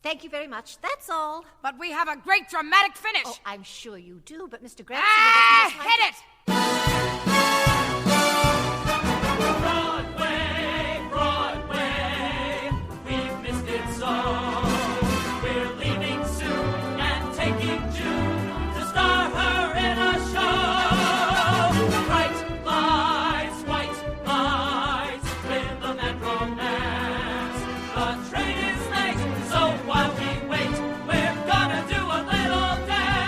Thank you very much. That's all. But we have a great dramatic finish. Oh, I'm sure you do, but Mr. Granson... doesn't just Hit it! Broadway, Broadway, we've missed it so. We're leaving soon and taking June to star her in a show. Bright lights, white lights, rhythm and romance. The train is late, so while we wait, we're gonna do a little dance.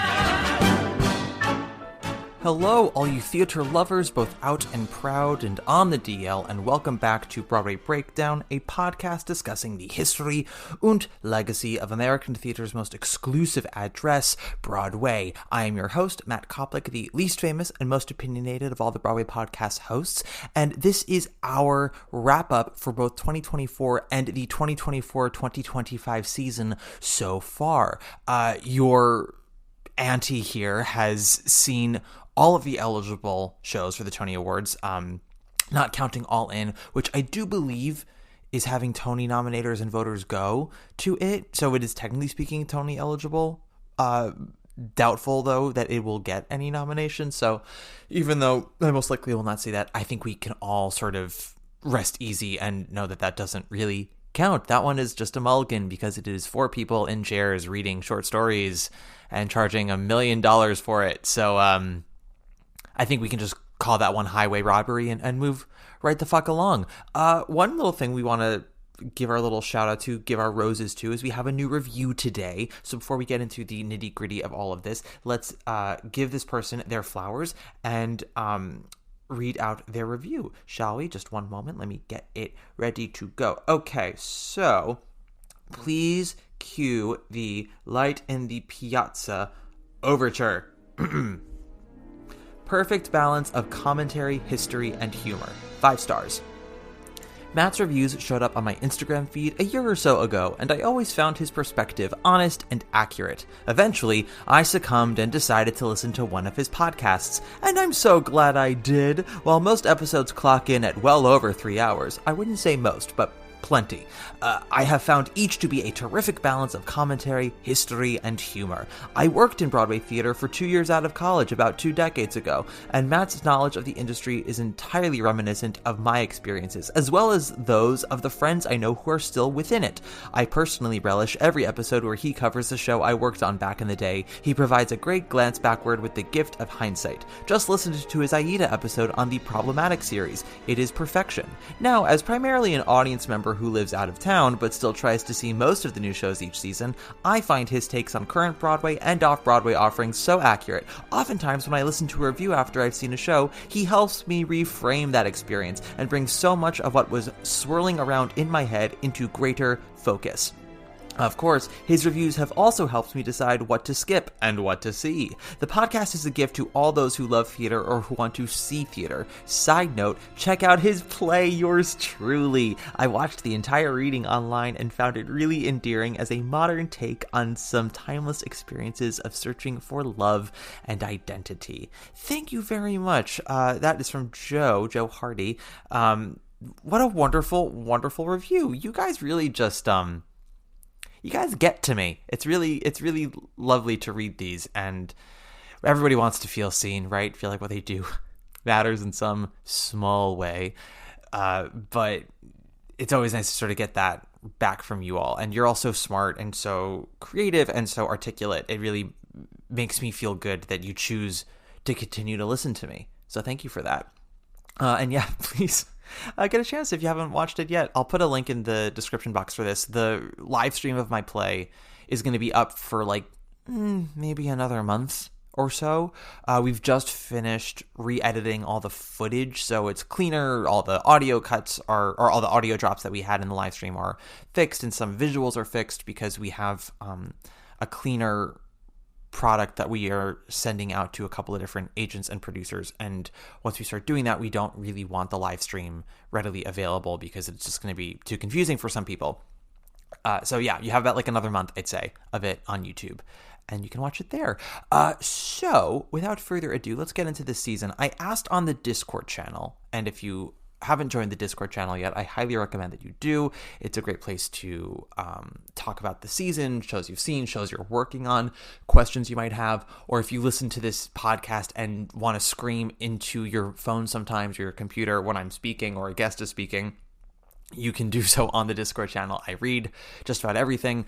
Hello, all you theater lovers, both out and proud and on the DL, and welcome back to Broadway Breakdown, a podcast discussing the history and legacy of American theater's most exclusive address, Broadway. I am your host, Matt Koplik, the least famous and most opinionated of all the Broadway podcast hosts, and this is our wrap-up for both 2024 and the 2024-2025 season so far. Your auntie here has seen all of the eligible shows for the Tony Awards, not counting All In, which I do believe is having Tony nominators and voters go to it, so it is technically speaking Tony eligible. Doubtful, though, that it will get any nominations, so even though I most likely will not see that, I think we can all sort of rest easy and know that that doesn't really count. That one is just a mulligan because it is 4 people in chairs reading short stories and charging $1 million for it, so I think we can just call that one highway robbery and move right the fuck along. One little thing we want to give our little shout out to, give our roses to, is we have a new review today. So before we get into the nitty gritty of all of this, let's give this person their flowers and read out their review, shall we? Just one moment. Let me get it ready to go. Okay, so please cue the Light in the Piazza overture. Perfect balance of commentary, history, and humor. 5 stars. Matt's reviews showed up on my Instagram feed a year or so ago, and I always found his perspective honest and accurate. Eventually, I succumbed and decided to listen to one of his podcasts, and I'm so glad I did. While most episodes clock in at well over 3 hours, I wouldn't say most, but plenty. I have found each to be a terrific balance of commentary, history, and humor. I worked in Broadway theater for 2 years out of college about 2 decades ago, and Matt's knowledge of the industry is entirely reminiscent of my experiences, as well as those of the friends I know who are still within it. I personally relish every episode where he covers the show I worked on back in the day. He provides a great glance backward with the gift of hindsight. Just listened to his Aida episode on the Problematic series. It is perfection. Now, as primarily an audience member who lives out of town but still tries to see most of the new shows each season, I find his takes on current Broadway and off-Broadway offerings so accurate. Oftentimes when I listen to a review after I've seen a show, he helps me reframe that experience and brings so much of what was swirling around in my head into greater focus. Of course, his reviews have also helped me decide what to skip and what to see. The podcast is a gift to all those who love theater or who want to see theater. Side note, check out his play, Yours Truly. I watched the entire reading online and found it really endearing as a modern take on some timeless experiences of searching for love and identity. Thank you very much. That is from Joe Hardy. What a wonderful, wonderful review. You guys really just, you guys get to me. It's really lovely to read these, and everybody wants to feel seen, right? Feel like what they do matters in some small way. But it's always nice to sort of get that back from you all. And you're all so smart and so creative and so articulate. It really makes me feel good that you choose to continue to listen to me. So thank you for that. And yeah, please get a chance if you haven't watched it yet. I'll put a link in the description box for this. The live stream of my play is going to be up for like maybe another month or so. We've just finished re-editing all the footage, so it's cleaner. All the audio cuts or all the audio drops that we had in the live stream are fixed, and some visuals are fixed because we have a cleaner product that we are sending out to a couple of different agents and producers, and once we start doing that, we don't really want the live stream readily available because it's just going to be too confusing for some people. So yeah, you have about like another month, I'd say, of it on YouTube, and you can watch it there. So without further ado, let's get into this season. I asked on the Discord channel, and if you haven't joined the Discord channel yet, I highly recommend that you do. It's a great place to talk about the season, shows you've seen, shows you're working on, questions you might have, or if you listen to this podcast and want to scream into your phone sometimes or your computer when I'm speaking or a guest is speaking, you can do so on the Discord channel. I read just about everything,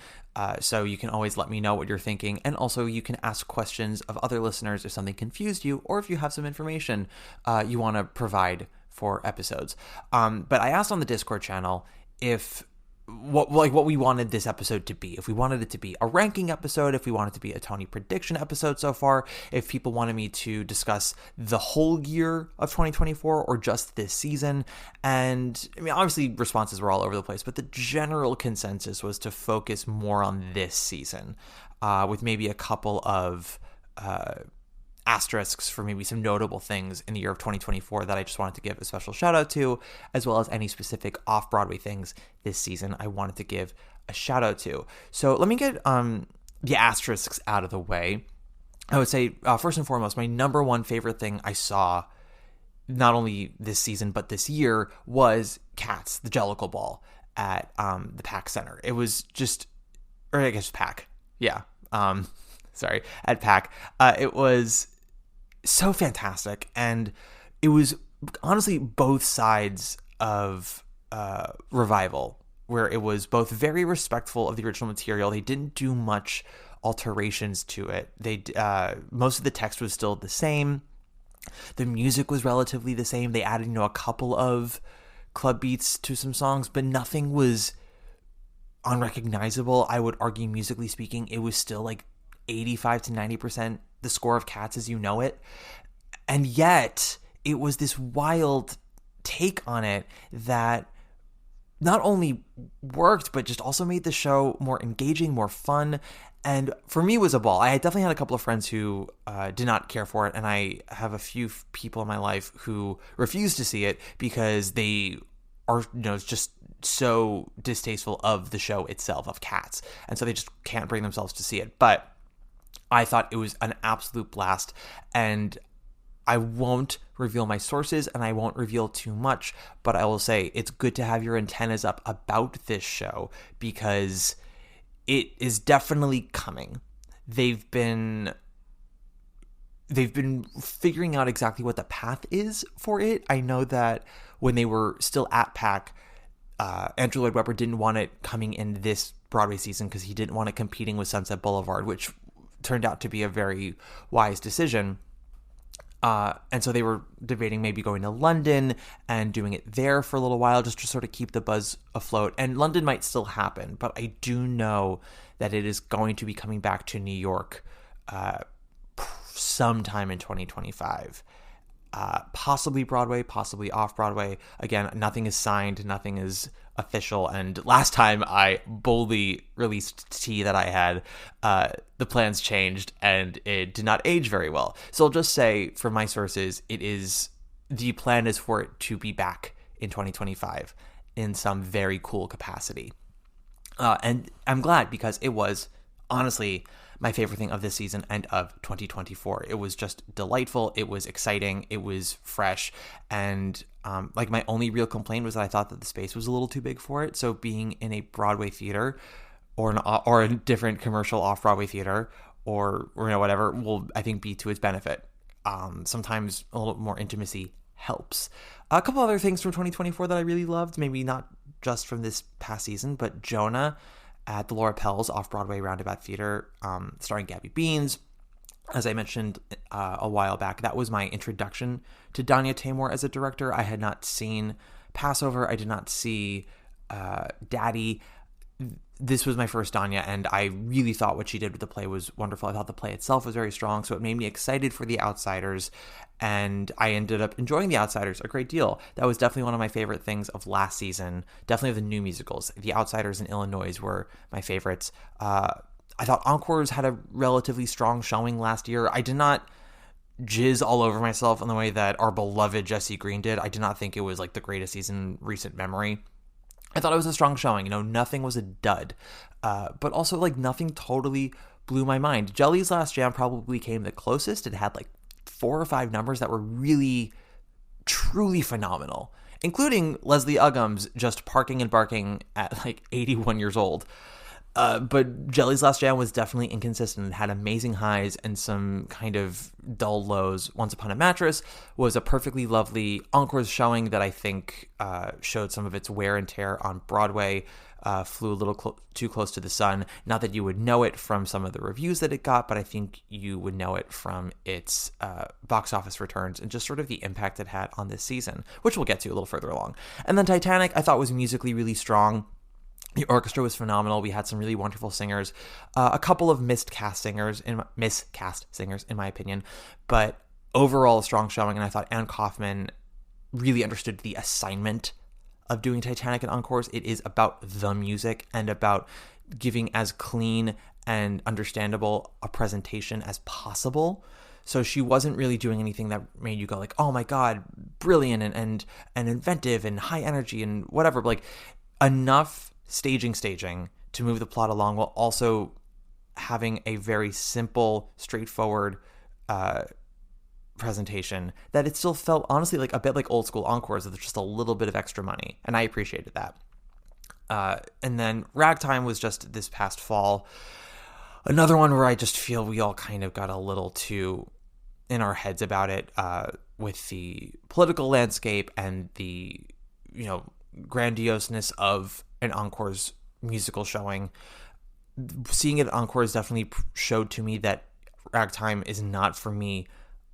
so you can always let me know what you're thinking. And also you can ask questions of other listeners if something confused you, or if you have some information you want to provide for episodes. But I asked on the Discord channel if what we wanted this episode to be. If we wanted it to be a ranking episode, if we wanted it to be a Tony prediction episode so far, if people wanted me to discuss the whole year of 2024 or just this season. And I mean, obviously responses were all over the place, but the general consensus was to focus more on this season, with maybe a couple of asterisks for maybe some notable things in the year of 2024 that I just wanted to give a special shout out to, as well as any specific off-Broadway things this season I wanted to give a shout out to. So let me get the asterisks out of the way. I would say, first and foremost, my number one favorite thing I saw, not only this season, but this year, was Cats, the Jellicle Ball at the PAC Center. It was just, or I guess PAC, yeah. Sorry, at PAC. It was so fantastic, and it was honestly both sides of revival, where it was both very respectful of the original material. They didn't do much alterations to it. They most of the text was still the same. The music was relatively the same. They added, a couple of club beats to some songs, but nothing was unrecognizable. I would argue, musically speaking, it was still like 85 to 90% the score of Cats as you know it. And yet it was this wild take on it that not only worked, but just also made the show more engaging, more fun. And for me, it was a ball. I definitely had a couple of friends who did not care for it. And I have a few people in my life who refuse to see it because they are, just so distasteful of the show itself, of Cats. And so they just can't bring themselves to see it. But I thought it was an absolute blast, and I won't reveal my sources and I won't reveal too much, but I will say it's good to have your antennas up about this show because it is definitely coming. They've been figuring out exactly what the path is for it. I know that when they were still at PAC, Andrew Lloyd Webber didn't want it coming in this Broadway season because he didn't want it competing with Sunset Boulevard, which turned out to be a very wise decision. And so they were debating maybe going to London and doing it there for a little while just to sort of keep the buzz afloat. And London might still happen, but I do know that it is going to be coming back to New York sometime in 2025. Possibly Broadway, possibly off Broadway. Again, nothing is signed, nothing is official. And last time I boldly released tea that I had, the plans changed and it did not age very well. So I'll just say, from my sources, the plan is for it to be back in 2025 in some very cool capacity. And I'm glad, because it was honestly my favorite thing of this season and of 2024. It was just delightful. It was exciting. It was fresh. And my only real complaint was that I thought that the space was a little too big for it. So being in a Broadway theater or a different commercial off-Broadway theater or whatever will, I think, be to its benefit. Sometimes a little more intimacy helps. A couple other things from 2024 that I really loved, maybe not just from this past season, but Jonah at the Laura Pels off-Broadway Roundabout Theater, starring Gabby Beans. As I mentioned a while back, that was my introduction to Danya Taymor as a director. I had not seen Passover. I did not see Daddy. This was my first Danya, and I really thought what she did with the play was wonderful. I thought the play itself was very strong, so it made me excited for The Outsiders, and I ended up enjoying The Outsiders a great deal. That was definitely one of my favorite things of last season, definitely of the new musicals. The Outsiders and Illinois were my favorites. I thought Encores had a relatively strong showing last year. I did not jizz all over myself in the way that our beloved Jesse Green did. I did not think it was the greatest season in recent memory. I thought it was a strong showing. Nothing was a dud. But also, nothing totally blew my mind. Jelly's Last Jam probably came the closest. It had 4 or 5 numbers that were really, truly phenomenal. including Leslie Uggams just parking and barking at like 81 years old. But Jelly's Last Jam was definitely inconsistent. It had amazing highs and some kind of dull lows. Once Upon a Mattress was a perfectly lovely encore showing that I think showed some of its wear and tear on Broadway. Flew a little too close to the sun. Not that you would know it from some of the reviews that it got, but I think you would know it from its box office returns and just sort of the impact it had on this season, which we'll get to a little further along. And then Titanic, I thought was musically really strong. The orchestra was phenomenal. We had some really wonderful singers, a couple of miscast singers, in my opinion, but overall a strong showing. And I thought Anne Kaufman really understood the assignment of doing Titanic and encores. It is about the music and about giving as clean and understandable a presentation as possible. So she wasn't really doing anything that made you go like, oh my God, brilliant and inventive and high energy and whatever. Like enough staging to move the plot along while also having a very simple, straightforward presentation that it still felt honestly like a bit like old school encores with just a little bit of extra money, and I appreciated that. And then Ragtime was just this past fall, another one where I just feel we all kind of got a little too in our heads about it, with the political landscape and the grandioseness of an encore's musical showing. Seeing it at encores definitely showed to me that Ragtime is not for me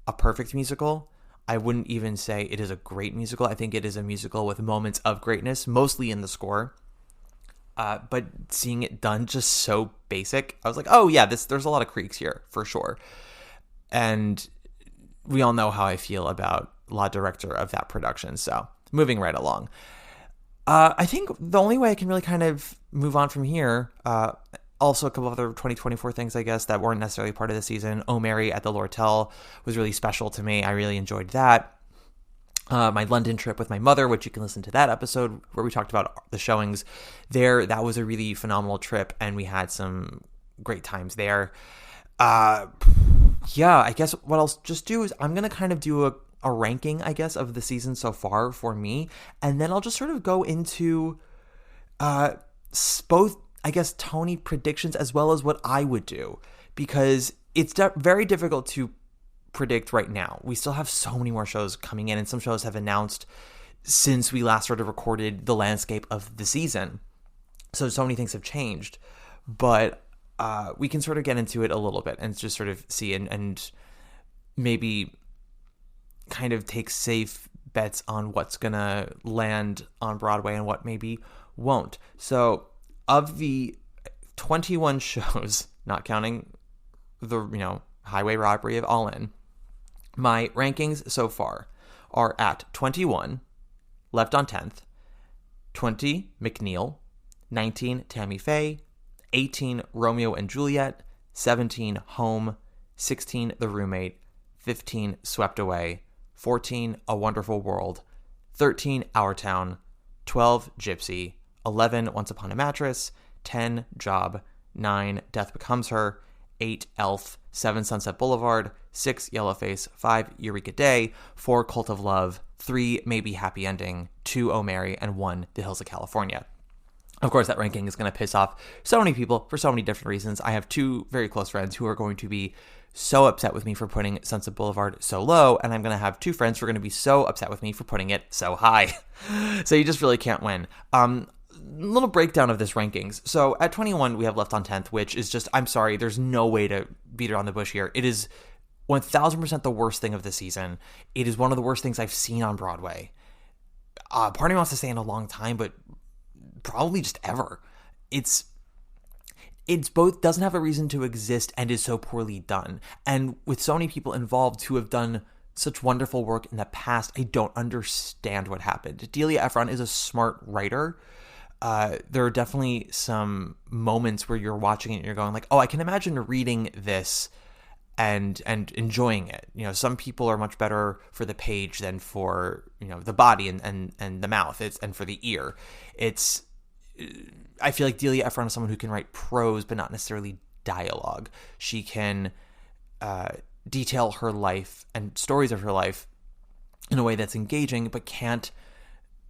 a perfect musical. I wouldn't even say it is a great musical. I think it is a musical with moments of greatness, mostly in the score. But seeing it done just so basic, I was like, oh yeah, there's a lot of creaks here for sure. And we all know how I feel about La Director of that production. So moving right along. I think the only way I can really kind of move on from here, also a couple of other 2024 things, I guess, that weren't necessarily part of the season. Oh Mary at the Lortel was really special to me. I really enjoyed that. My London trip with my mother, which you can listen to that episode where we talked about the showings there. That was a really phenomenal trip, and we had some great times there. I guess what I'll just do is I'm going to kind of do a ranking, I guess, of the season so far for me. And then I'll just sort of go into both, I guess, Tony predictions as well as what I would do. Because it's very difficult to predict right now. We still have so many more shows coming in, and some shows have announced since we last sort of recorded the landscape of the season. So many things have changed. But we can sort of get into it a little bit and just sort of see and maybe kind of take safe bets on what's gonna land on Broadway and what maybe won't. So of the 21 shows, not counting the highway robbery of All In, my rankings so far are at 21 Left on 10th, 20 McNeil, 19 Tammy Faye, 18 Romeo and Juliet, 17 Home, 16 The Roommate, 15 Swept Away, 14 A Wonderful World, 13 Our Town, 12 Gypsy, 11 Once Upon a Mattress, 10 Job, 9 Death Becomes Her, 8 Elf, 7 Sunset Boulevard, 6 Yellowface, 5 Eureka Day, 4 Cult of Love, 3 Maybe Happy Ending, 2 Oh Mary, and 1 The Hills of California. Of course, that ranking is going to piss off so many people for so many different reasons. I have 2 very close friends who are going to be so upset with me for putting Sunset Boulevard so low, and I'm going to have 2 friends who are going to be so upset with me for putting it so high. So you just really can't win. Little breakdown of this rankings. So at 21, we have Left on 10th, which is just, I'm sorry, there's no way to beat around the bush here. It is 1000% the worst thing of the season. It is one of the worst things I've seen on Broadway. Part of me wants to say in a long time, but probably just ever. It's both doesn't have a reason to exist and is so poorly done. And with so many people involved who have done such wonderful work in the past, I don't understand what happened. Delia Ephron is a smart writer. There are definitely some moments where you're watching it and you're going like, oh, I can imagine reading this and enjoying it. Some people are much better for the page than for, the body and the mouth. And for the ear. I feel like Delia Ephron is someone who can write prose, but not necessarily dialogue. She can detail her life and stories of her life in a way that's engaging, but can't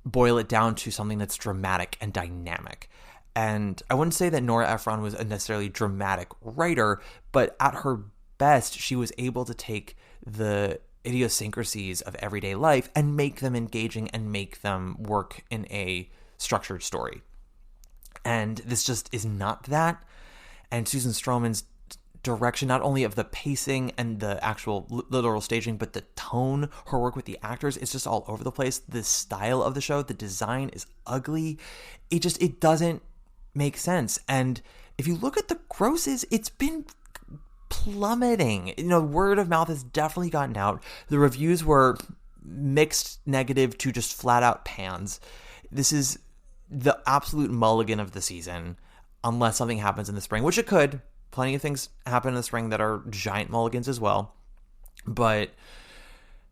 boil it down to something that's dramatic and dynamic. And I wouldn't say that Nora Ephron was a necessarily dramatic writer, but at her best, she was able to take the idiosyncrasies of everyday life and make them engaging and make them work in a structured story. And this just is not that. And Susan Stroman's direction, not only of the pacing and the actual literal staging, but the tone, her work with the actors, it's just all over the place. The style of the show, the design is ugly. It doesn't make sense. And if you look at the grosses, it's been plummeting. Word of mouth has definitely gotten out. The reviews were mixed negative to just flat out pans. This is the absolute mulligan of the season, unless something happens in the spring, which it could. Plenty of things happen in the spring that are giant mulligans as well. But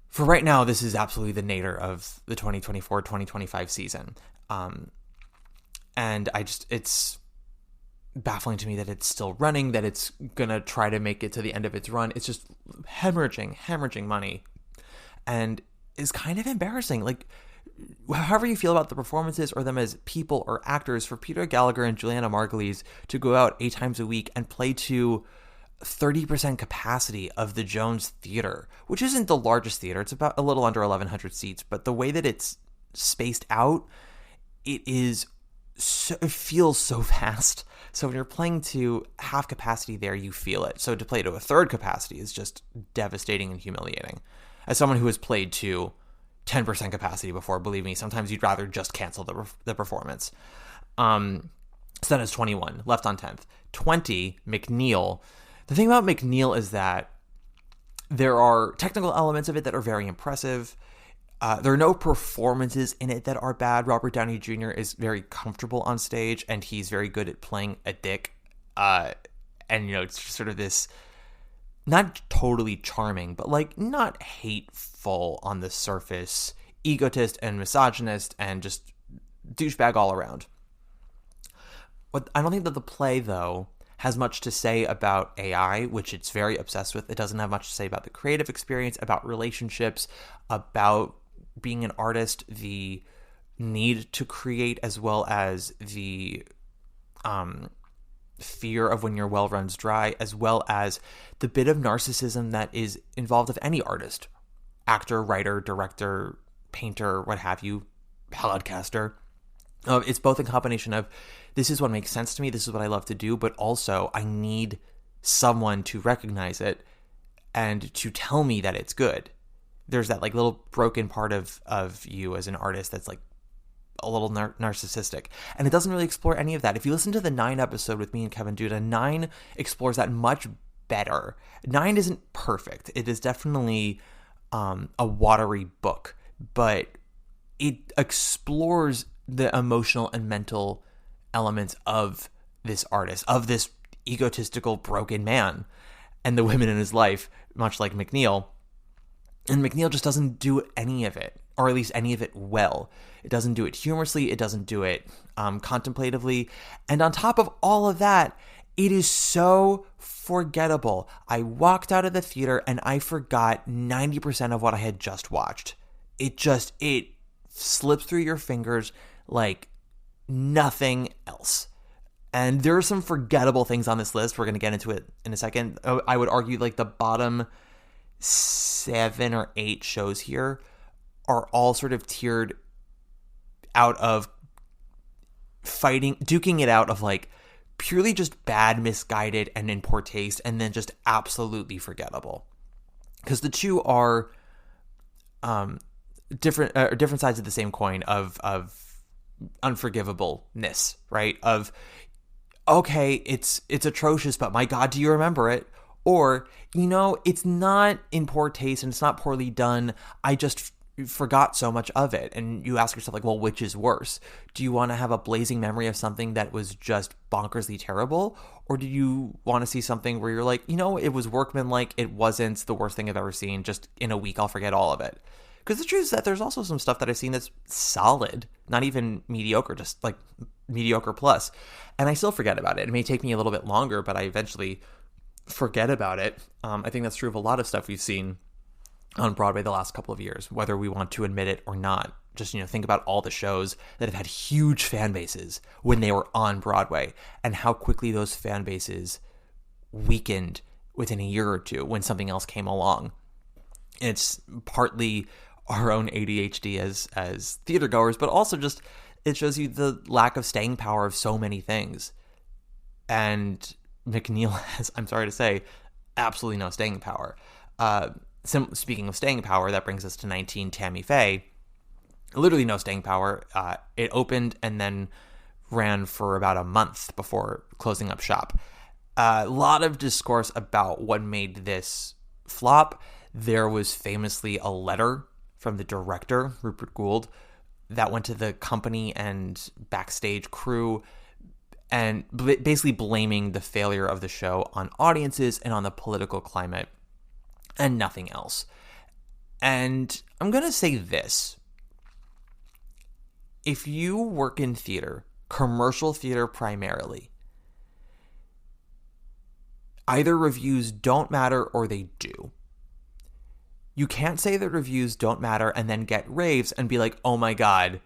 for right now, this is absolutely the nadir of the 2024-2025 season. And it's baffling to me that it's still running, that it's going to try to make it to the end of its run. It's just hemorrhaging money. And is kind of embarrassing. Like, however you feel about the performances or them as people or actors, for Peter Gallagher and Juliana Margulies to go out 8 times a week and play to 30% capacity of the Jones Theater, which isn't the largest theater. It's about a little under 1,100 seats, but the way that it's spaced out, it feels so fast. So when you're playing to half capacity there, you feel it. So to play to a third capacity is just devastating and humiliating. As someone who has played to 10% capacity before, believe me, sometimes you'd rather just cancel the performance. So that is 21, left on 10th. 20, McNeil. The thing about McNeil is that there are technical elements of it that are very impressive. There are no performances in it that are bad. Robert Downey Jr. is very comfortable on stage, and he's very good at playing a dick. It's just sort of this, not totally charming, but like not hateful on the surface, egotist and misogynist and just douchebag all around. I don't think that the play, though, has much to say about AI, which it's very obsessed with. It doesn't have much to say about the creative experience, about relationships, about being an artist, the need to create, as well as the fear of when your well runs dry, as well as the bit of narcissism that is involved with any artist, actor, writer, director, painter, what have you, podcaster. It's both a combination of, this is what makes sense to me, this is what I love to do, but also I need someone to recognize it and to tell me that it's good. There's that like little broken part of you as an artist that's like a little narcissistic, and it doesn't really explore any of that. If you listen to the 9 episode with me and Kevin Duda, 9 explores that much better. 9 isn't perfect. It is definitely a watery book, but it explores the emotional and mental elements of this artist, of this egotistical, broken man, and the women in his life, much like McNeil. And McNeil just doesn't do any of it, or at least any of it well. It doesn't do it humorously. It doesn't do it contemplatively. And on top of all of that, it is so forgettable. I walked out of the theater and I forgot 90% of what I had just watched. It slips through your fingers like nothing else. And there are some forgettable things on this list. We're going to get into it in a second. I would argue like the bottom 7 or 8 shows here are all sort of tiered out of duking it out of like purely just bad, misguided, and in poor taste, and then just absolutely forgettable. Because the two are different sides of the same coin of unforgivableness, right? Of, okay, it's atrocious, but my God, do you remember it? Or, it's not in poor taste and it's not poorly done. I just forgot so much of it. And you ask yourself, like, well, which is worse? Do you want to have a blazing memory of something that was just bonkersly terrible? Or do you want to see something where you're like, it was workmanlike, it wasn't the worst thing I've ever seen, just in a week I'll forget all of it? Because the truth is that there's also some stuff that I've seen that's solid, not even mediocre, just like mediocre plus. And I still forget about it. It may take me a little bit longer, but I eventually forget about it. I think that's true of a lot of stuff we've seen on Broadway the last couple of years, whether we want to admit it or not. just, think about all the shows that have had huge fan bases when they were on Broadway, and how quickly those fan bases weakened within a year or two when something else came along. It's partly our own ADHD as theater goers, but also just it shows you the lack of staying power of so many things. And McNeil has, I'm sorry to say, absolutely no staying power. Speaking of staying power, that brings us to 19 Tammy Faye. Literally no staying power. It opened and then ran for about a month before closing up shop. A lot of discourse about what made this flop. There was famously a letter from the director, Rupert Gould, that went to the company and backstage crew, and basically blaming the failure of the show on audiences and on the political climate and nothing else. And I'm going to say this. If you work in theater, commercial theater primarily, either reviews don't matter or they do. You can't say that reviews don't matter and then get raves and be like, oh my God,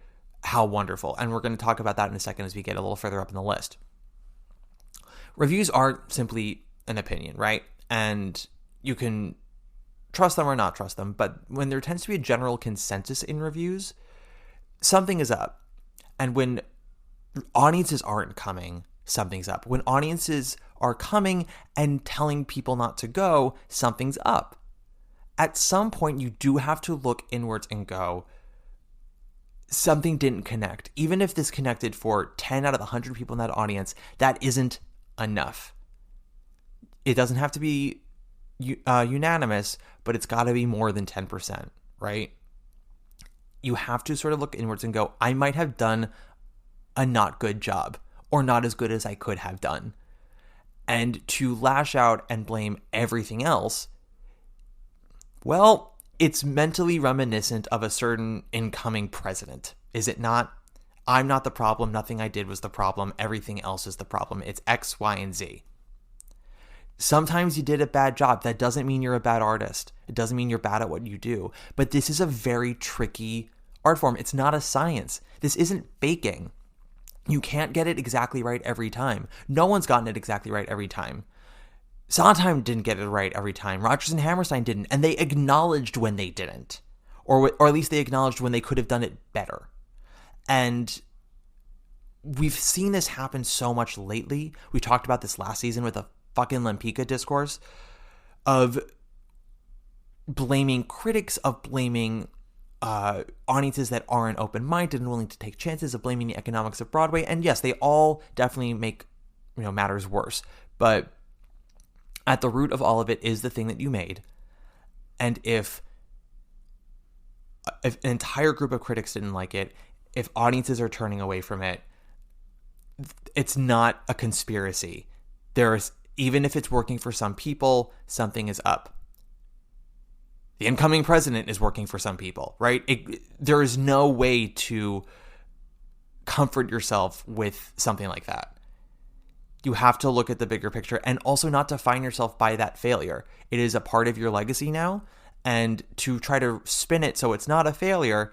how wonderful. And we're going to talk about that in a second as we get a little further up in the list. Reviews are simply an opinion, right? And you can trust them or not trust them. But when there tends to be a general consensus in reviews, something is up. And when audiences aren't coming, something's up. When audiences are coming and telling people not to go, something's up. At some point, you do have to look inwards and go, something didn't connect. Even if this connected for 10 out of the 100 people in that audience, that isn't enough. It doesn't have to be unanimous, but it's got to be more than 10%, right? You have to sort of look inwards and go, I might have done a not good job, or not as good as I could have done. And to lash out and blame everything else, well, it's mentally reminiscent of a certain incoming president, is it not? I'm not the problem. Nothing I did was the problem. Everything else is the problem. It's X, Y, and Z. Sometimes you did a bad job. That doesn't mean you're a bad artist. It doesn't mean you're bad at what you do. But this is a very tricky art form. It's not a science. This isn't baking. You can't get it exactly right every time. No one's gotten it exactly right every time. Sondheim didn't get it right every time. Rodgers and Hammerstein didn't. And they acknowledged when they didn't. Or at least they acknowledged when they could have done it better. And we've seen this happen so much lately. We talked about this last season with a fucking Lempicka discourse of blaming critics, of blaming audiences that aren't open-minded and willing to take chances, of blaming the economics of Broadway. And yes, they all definitely make matters worse. But at the root of all of it is the thing that you made. And if an entire group of critics didn't like it, if audiences are turning away from it, it's not a conspiracy. Even if it's working for some people, something is up. The incoming president is working for some people, right? There is no way to comfort yourself with something like that. You have to look at the bigger picture and also not define yourself by that failure. It is a part of your legacy now, and to try to spin it so it's not a failure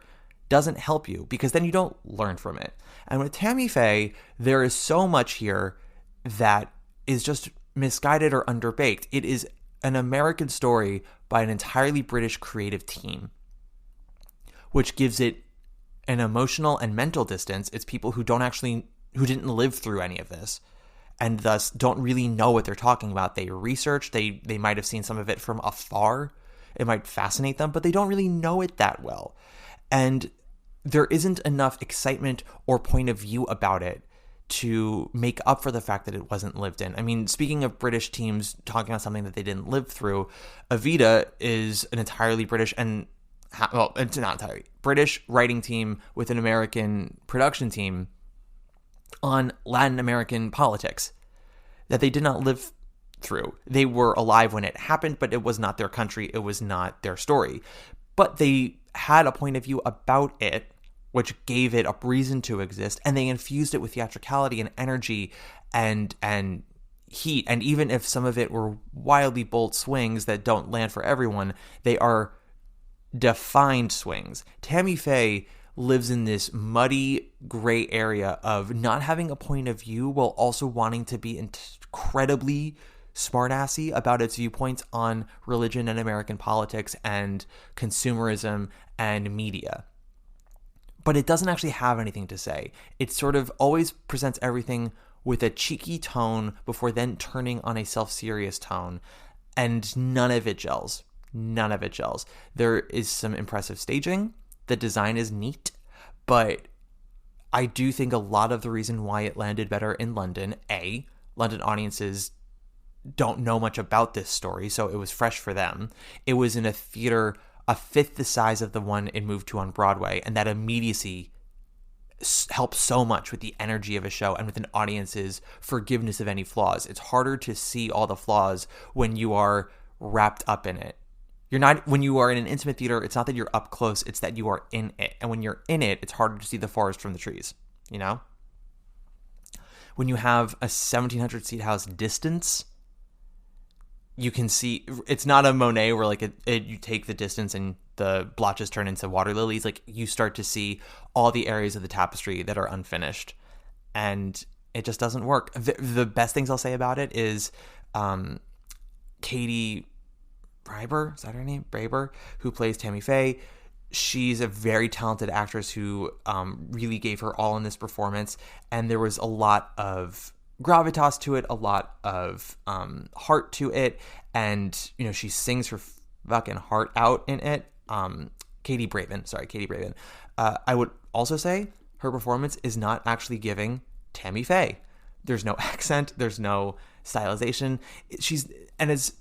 doesn't help you, because then you don't learn from it. And with Tammy Faye, there is so much here that is just misguided or underbaked. It is an American story by an entirely British creative team, which gives it an emotional and mental distance. It's people who didn't live through any of this, and thus don't really know what they're talking about. They research, they might have seen some of it from afar. It might fascinate them, but they don't really know it that well. And there isn't enough excitement or point of view about it to make up for the fact that it wasn't lived in. I mean, speaking of British teams talking about something that they didn't live through, Evita is an entirely British it's not entirely British writing team with an American production team on Latin American politics that they did not live through. They were alive when it happened, but it was not their country. It was not their story. But they had a point of view about it, which gave it a reason to exist, and they infused it with theatricality and energy and heat. And even if some of it were wildly bold swings that don't land for everyone, they are defined swings. Tammy Faye lives in this muddy gray area of not having a point of view while also wanting to be incredibly smartassy about its viewpoints on religion and American politics and consumerism and media. But it doesn't actually have anything to say. It sort of always presents everything with a cheeky tone before then turning on a self-serious tone, and none of it gels. None of it gels. There is some impressive staging. The design is neat, but I do think a lot of the reason why it landed better in London, London audiences don't know much about this story, so it was fresh for them. It was in a theater a fifth the size of the one it moved to on Broadway, and that immediacy helps so much with the energy of a show and with an audience's forgiveness of any flaws. It's harder to see all the flaws when you are wrapped up in it. When you are in an intimate theater, it's not that you're up close, it's that you are in it. And when you're in it, it's harder to see the forest from the trees, you know? When you have a 1,700 seat house distance, you can see, it's not a Monet where like you take the distance and the blotches turn into water lilies. Like, you start to see all the areas of the tapestry that are unfinished, and it just doesn't work. The best things I'll say about it is Katie Braber, is that her name? Braber, who plays Tammy Faye. She's a very talented actress who really gave her all in this performance, and there was a lot of gravitas to it, a lot of heart to it, and you know, she sings her fucking heart out in it. Katie Braben. I would also say her performance is not actually giving Tammy Faye. There's no accent, there's no stylization. And as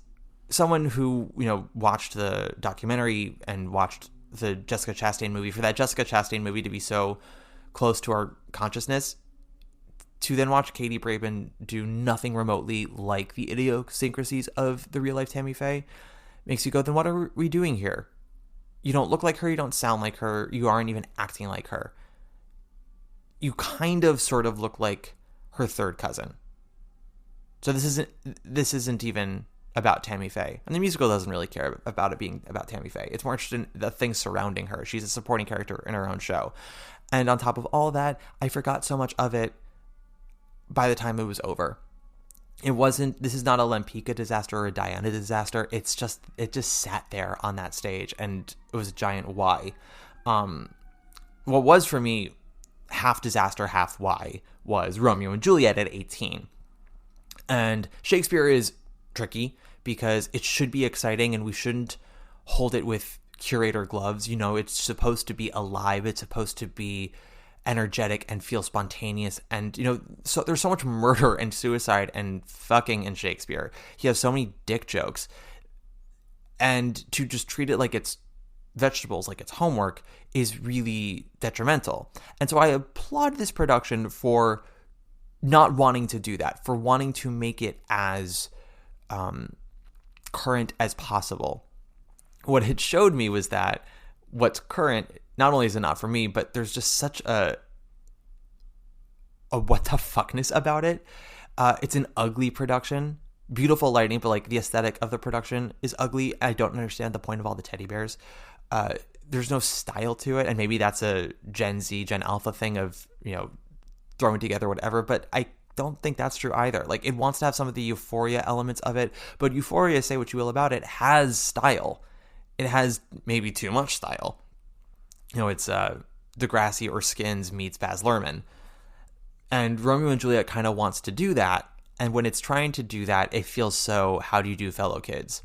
someone who, you know, watched the documentary and watched the Jessica Chastain movie, for that Jessica Chastain movie to be so close to our consciousness, to then watch Katie Braben do nothing remotely like the idiosyncrasies of the real life Tammy Faye makes you go, then what are we doing here? You don't look like her, you don't sound like her, you aren't even acting like her. You kind of sort of look like her third cousin. So this isn't even about Tammy Faye. And the musical doesn't really care about it being about Tammy Faye. It's more interested in the things surrounding her. She's a supporting character in her own show. And on top of all that, I forgot so much of it by the time it was over. This is not a Lempicka disaster or a Diana disaster. It just sat there on that stage, and it was a giant why. What was for me half disaster, half why was Romeo and Juliet at 18. And Shakespeare is tricky because it should be exciting, and we shouldn't hold it with curator gloves. You know, it's supposed to be alive. It's supposed to be energetic and feel spontaneous, and you know, so there's so much murder and suicide and fucking in Shakespeare. He has so many dick jokes, and to just treat it like it's vegetables, like it's homework, is really detrimental. And so I applaud this production for not wanting to do that, for wanting to make it as current as possible. What it showed me was that what's current, not only is it not for me, but there's just such a what the fuckness about it. It's an ugly production, beautiful lighting, but like the aesthetic of the production is ugly. I don't understand the point of all the teddy bears. There's no style to it, and maybe that's a Gen Z, Gen Alpha thing of, you know, throwing together whatever, but I don't think that's true either. Like, it wants to have some of the Euphoria elements of it, but Euphoria, say what you will about it, has style. It has maybe too much style. You know, it's Degrassi or Skins meets Baz Luhrmann. And Romeo and Juliet kind of wants to do that. And when it's trying to do that, it feels so, how do you do, fellow kids?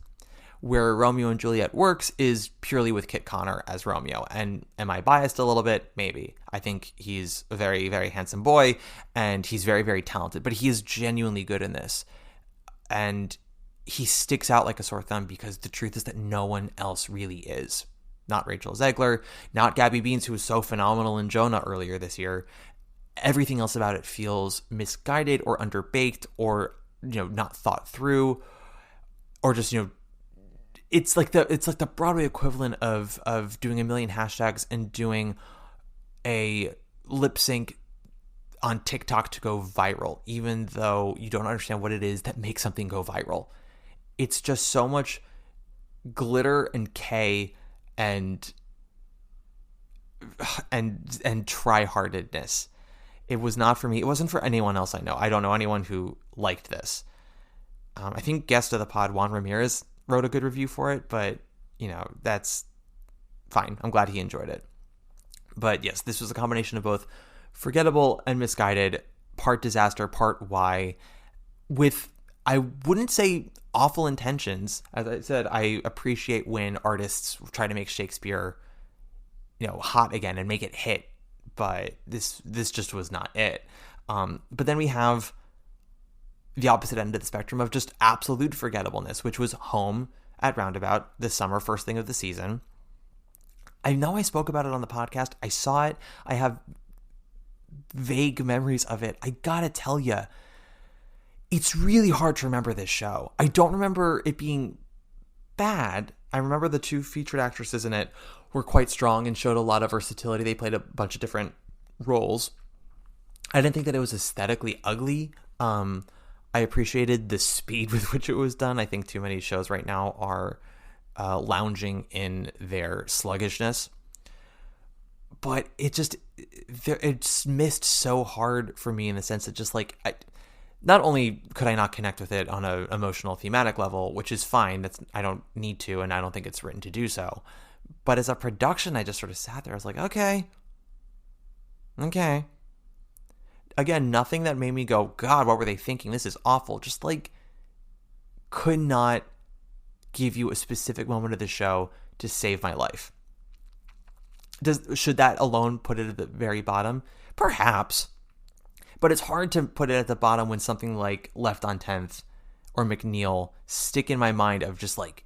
Where Romeo and Juliet works is purely with Kit Connor as Romeo. And am I biased a little bit? Maybe. I think he's a very, very handsome boy, and he's very, very talented. But he is genuinely good in this. And he sticks out like a sore thumb because the truth is that no one else really is. Not Rachel Zegler, not Gabby Beans, who was so phenomenal in Jonah earlier this year. Everything else about it feels misguided or underbaked, or, you know, not thought through, or just, you know, it's like the Broadway equivalent of doing a million hashtags and doing a lip sync on TikTok to go viral, even though you don't understand what it is that makes something go viral. It's just so much glitter and K and and try-heartedness. It was not for me. It wasn't for anyone else I know. I don't know anyone who liked this. I think guest of the pod, Juan Ramirez, wrote a good review for it, but, that's fine. I'm glad he enjoyed it. But yes, this was a combination of both forgettable and misguided, part disaster, part why, with, I wouldn't say awful intentions. As I said, I appreciate when artists try to make Shakespeare, hot again and make it hit. But this just was not it. But then we have the opposite end of the spectrum of just absolute forgettableness, which was Home at Roundabout this summer, first thing of the season. I know I spoke about it on the podcast. I saw it. I have vague memories of it. I gotta tell you, it's really hard to remember this show. I don't remember it being bad. I remember the two featured actresses in it were quite strong and showed a lot of versatility. They played a bunch of different roles. I didn't think that it was aesthetically ugly. I appreciated the speed with which it was done. I think too many shows right now are lounging in their sluggishness. But it's missed so hard for me in the sense that just like, not only could I not connect with it on an emotional thematic level, which is fine. I don't need to, and I don't think it's written to do so. But as a production, I just sort of sat there. I was like, okay. Again, nothing that made me go, God, what were they thinking? This is awful. Just like, could not give you a specific moment of the show to save my life. Should that alone put it at the very bottom? Perhaps. But it's hard to put it at the bottom when something like Left on 10th or McNeil stick in my mind of just like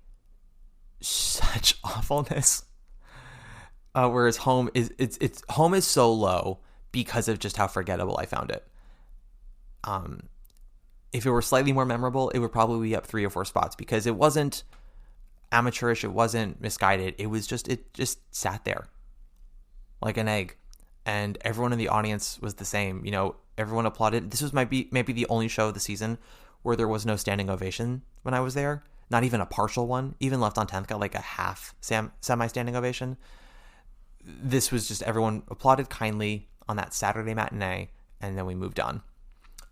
such awfulness. Whereas Home is so low because of just how forgettable I found it. If it were slightly more memorable, it would probably be up 3 or 4 spots because it wasn't amateurish, it wasn't misguided. It just sat there like an egg, and everyone in the audience was the same. Everyone applauded. This was maybe the only show of the season where there was no standing ovation when I was there. Not even a partial one. Even Left on 10th got like a half semi-standing ovation. This was just everyone applauded kindly on that Saturday matinee, and then we moved on.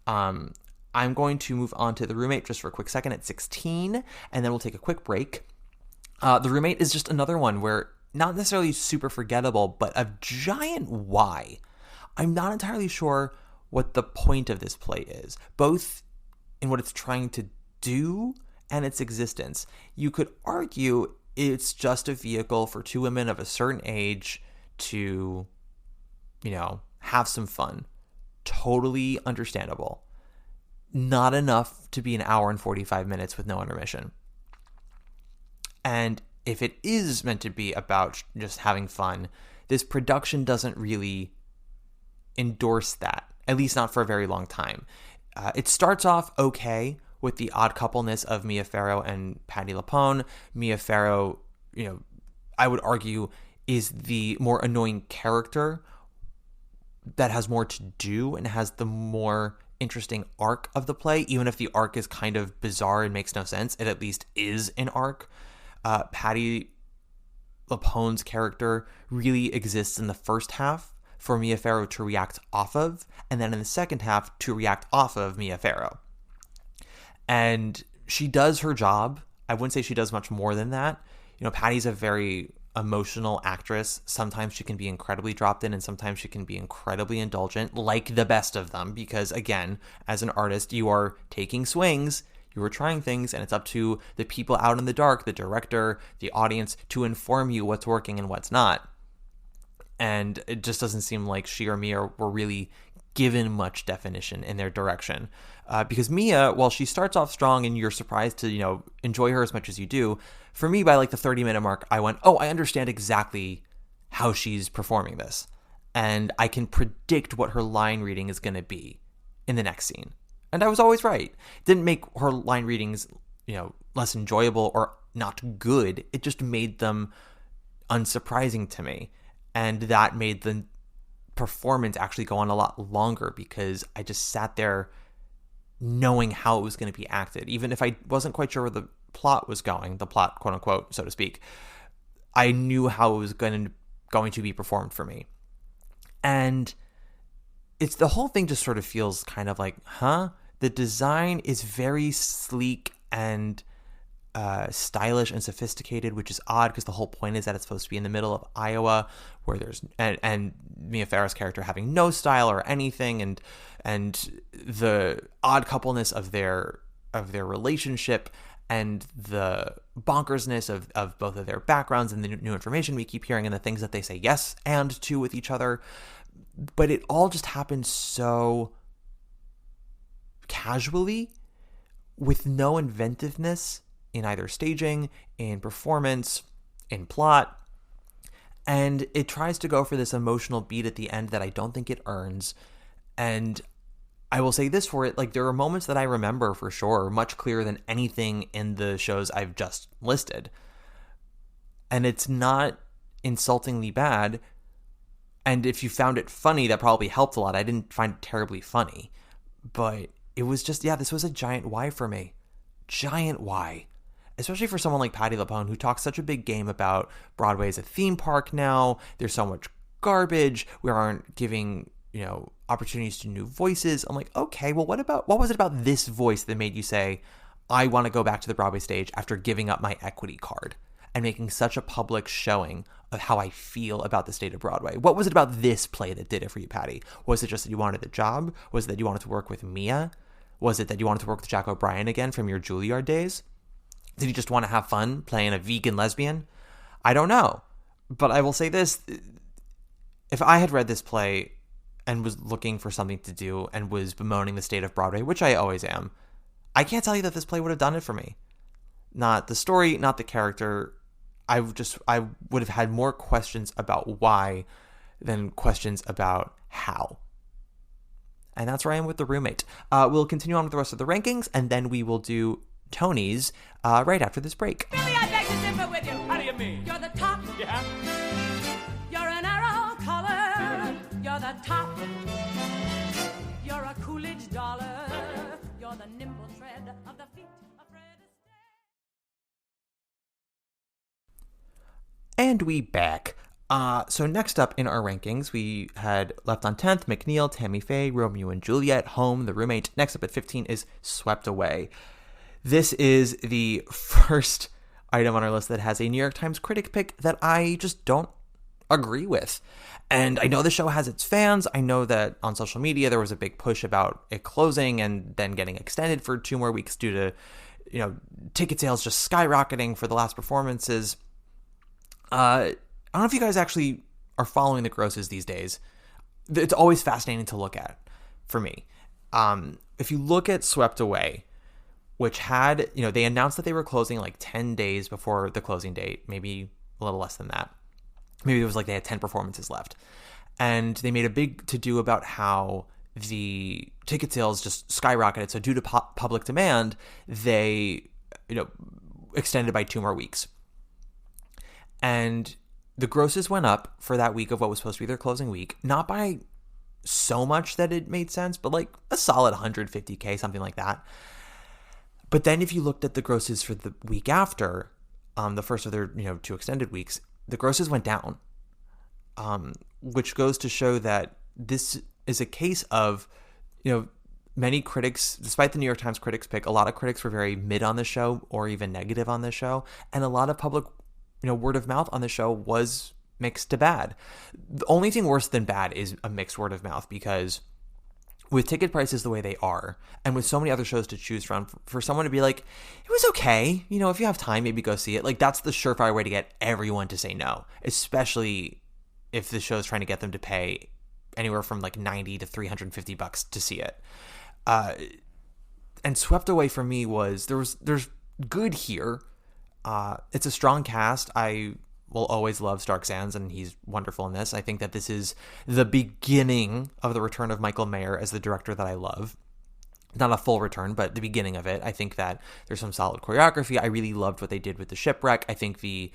I'm going to move on to The Roommate just for a quick second at 16, and then we'll take a quick break. The Roommate is just another one where not necessarily super forgettable, but a giant why. I'm not entirely sure what the point of this play is, both in what it's trying to do and its existence. You could argue it's just a vehicle for two women of a certain age to, have some fun. Totally understandable. Not enough to be an hour and 45 minutes with no intermission. And if it is meant to be about just having fun, this production doesn't really endorse that, at least not for a very long time. It starts off okay with the odd coupleness of Mia Farrow and Patti LuPone. Mia Farrow, I would argue, is the more annoying character that has more to do and has the more interesting arc of the play. Even if the arc is kind of bizarre and makes no sense, it at least is an arc. Patti LuPone's character really exists in the first half for Mia Farrow to react off of, and then in the second half to react off of Mia Farrow. And she does her job. I wouldn't say she does much more than that. Patty's a very emotional actress. Sometimes she can be incredibly dropped in, and sometimes she can be incredibly indulgent, like the best of them, because again, as an artist, you are taking swings, you are trying things, and it's up to the people out in the dark, the director, the audience, to inform you what's working and what's not. And it just doesn't seem like she or Mia were really given much definition in their direction. Because Mia, while she starts off strong and you're surprised to, enjoy her as much as you do, for me, by like the 30-minute mark, I went, oh, I understand exactly how she's performing this. And I can predict what her line reading is going to be in the next scene. And I was always right. It didn't make her line readings, less enjoyable or not good. It just made them unsurprising to me. And that made the performance actually go on a lot longer because I just sat there knowing how it was going to be acted. Even if I wasn't quite sure where the plot was going, the plot, quote unquote, so to speak, I knew how it was going to going to be performed for me. And it's the whole thing just sort of feels kind of like, the design is very sleek and stylish and sophisticated, which is odd because the whole point is that it's supposed to be in the middle of Iowa, where there's and Mia Farrow's character having no style or anything, and the odd coupleness of their relationship and the bonkersness of both of their backgrounds and the new information we keep hearing and the things that they say yes and to with each other. But it all just happens so casually, with no inventiveness in either staging, in performance, in plot. And it tries to go for this emotional beat at the end that I don't think it earns. And I will say this for it, like, there are moments that I remember for sure, much clearer than anything in the shows I've just listed. And it's not insultingly bad. And if you found it funny, that probably helped a lot. I didn't find it terribly funny. But it was just, this was a giant why for me. Giant why. Especially for someone like Patti LuPone, who talks such a big game about Broadway as a theme park now. There's so much garbage. We aren't giving, opportunities to new voices. I'm like, okay, well, what was it about this voice that made you say, I want to go back to the Broadway stage after giving up my equity card and making such a public showing of how I feel about the state of Broadway? What was it about this play that did it for you, Patti? Was it just that you wanted the job? Was it that you wanted to work with Mia? Was it that you wanted to work with Jack O'Brien again from your Juilliard days? Did you just want to have fun playing a vegan lesbian? I don't know. But I will say this. If I had read this play and was looking for something to do and was bemoaning the state of Broadway, which I always am, I can't tell you that this play would have done it for me. Not the story, not the character. I would have had more questions about why than questions about how. And that's where I am with The Roommate. We'll continue on with the rest of the rankings, and then we will do Tony's right after this break. Billy, I beg to differ with you. How do you mean? You're the top. Yeah? You're an arrow color. You're the top. You're a Coolidge dollar. You're the nimble tread of the feet of Fred Astaire. And we back. So next up in our rankings, we had left on 10th, McNeil, Tammy Faye, Romeo and Juliet, Home, The Roommate. Next up at 15 is Swept Away. This is the first item on our list that has a New York Times critic pick that I just don't agree with. And I know the show has its fans. I know that on social media there was a big push about it closing and then getting extended for 2 more weeks due to, ticket sales just skyrocketing for the last performances. I don't know if you guys actually are following the grosses these days. It's always fascinating to look at for me. If you look at Swept Away, which had, they announced that they were closing like 10 days before the closing date, maybe a little less than that. Maybe it was like they had 10 performances left. And they made a big to-do about how the ticket sales just skyrocketed. So due to public demand, they, extended by 2 more weeks. And the grosses went up for that week of what was supposed to be their closing week, not by so much that it made sense, but like a solid 150K, something like that. But then if you looked at the grosses for the week after, the first of their, 2 extended weeks, the grosses went down, which goes to show that this is a case of, many critics, despite the New York Times critics pick, a lot of critics were very mid on the show or even negative on the show. And a lot of public, word of mouth on the show was mixed to bad. The only thing worse than bad is a mixed word of mouth, because with ticket prices the way they are, and with so many other shows to choose from, for someone to be like, it was okay, if you have time, maybe go see it. Like, that's the surefire way to get everyone to say no, especially if the show's trying to get them to pay anywhere from like $90 to $350 to see it. And Swept Away for me was, there's good here. It's a strong cast. I will always love Stark Sands, and he's wonderful in this. I think that this is the beginning of the return of Michael Mayer as the director that I love. Not a full return, but the beginning of it. I think that there's some solid choreography. I really loved what they did with the shipwreck. I think the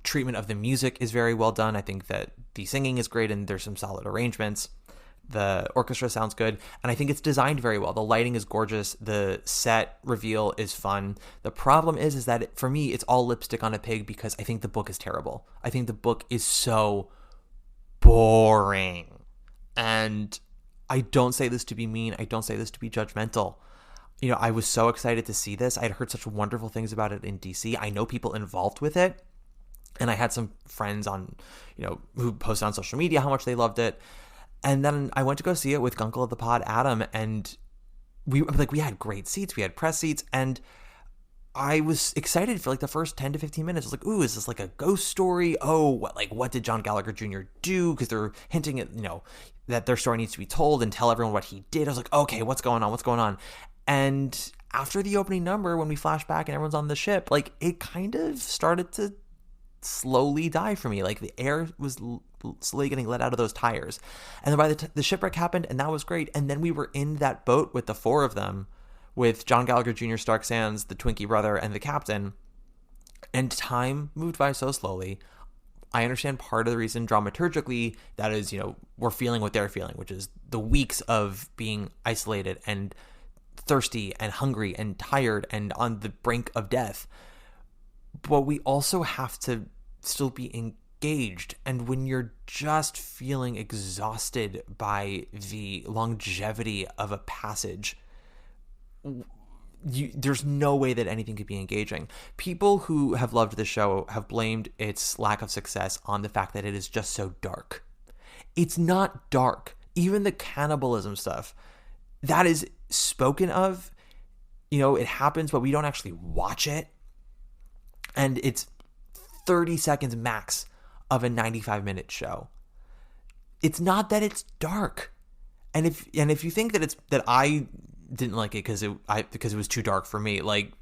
treatment of the music is very well done. I think that the singing is great, and there's some solid arrangements. The orchestra sounds good, and I think it's designed very well. The lighting is gorgeous. The set reveal is fun. The problem is that for me, it's all lipstick on a pig because I think the book is terrible. I think the book is so boring. And I don't say this to be mean. I don't say this to be judgmental. You know, I was so excited to see this. I had heard such wonderful things about it in DC. I know people involved with it. And I had some friends on, you know, who posted on social media how much they loved it. And then I went to go see it with Gunkle of the Pod, Adam, and we had great seats. We had press seats, and I was excited for like the first 10 to 15 minutes. I was like, ooh, is this like a ghost story? Oh, what did John Gallagher Jr. do? Because they're hinting at, you know, that their story needs to be told and tell everyone what he did. I was like, okay, what's going on? What's going on? And after the opening number, when we flash back and everyone's on the ship, like it kind of started to slowly die for me. Like the air was slowly getting let out of those tires. And then by the shipwreck happened, and that was great. And then we were in that boat with the four of them, with John Gallagher Jr., Stark Sands, the Twinkie brother, and the captain. And time moved by so slowly. I understand part of the reason dramaturgically that is, you know, we're feeling what they're feeling, which is the weeks of being isolated and thirsty and hungry and tired and on the brink of death. But we also have to still be engaged. And when you're just feeling exhausted by the longevity of a passage, there's no way that anything could be engaging. People who have loved the show have blamed its lack of success on the fact that it is just so dark. It's not dark. Even the cannibalism stuff, that is spoken of, you know, it happens, but we don't actually watch it. And it's 30 seconds max of a 95-minute show. It's not that it's dark. And if you think that I didn't like it because it was too dark for me, like,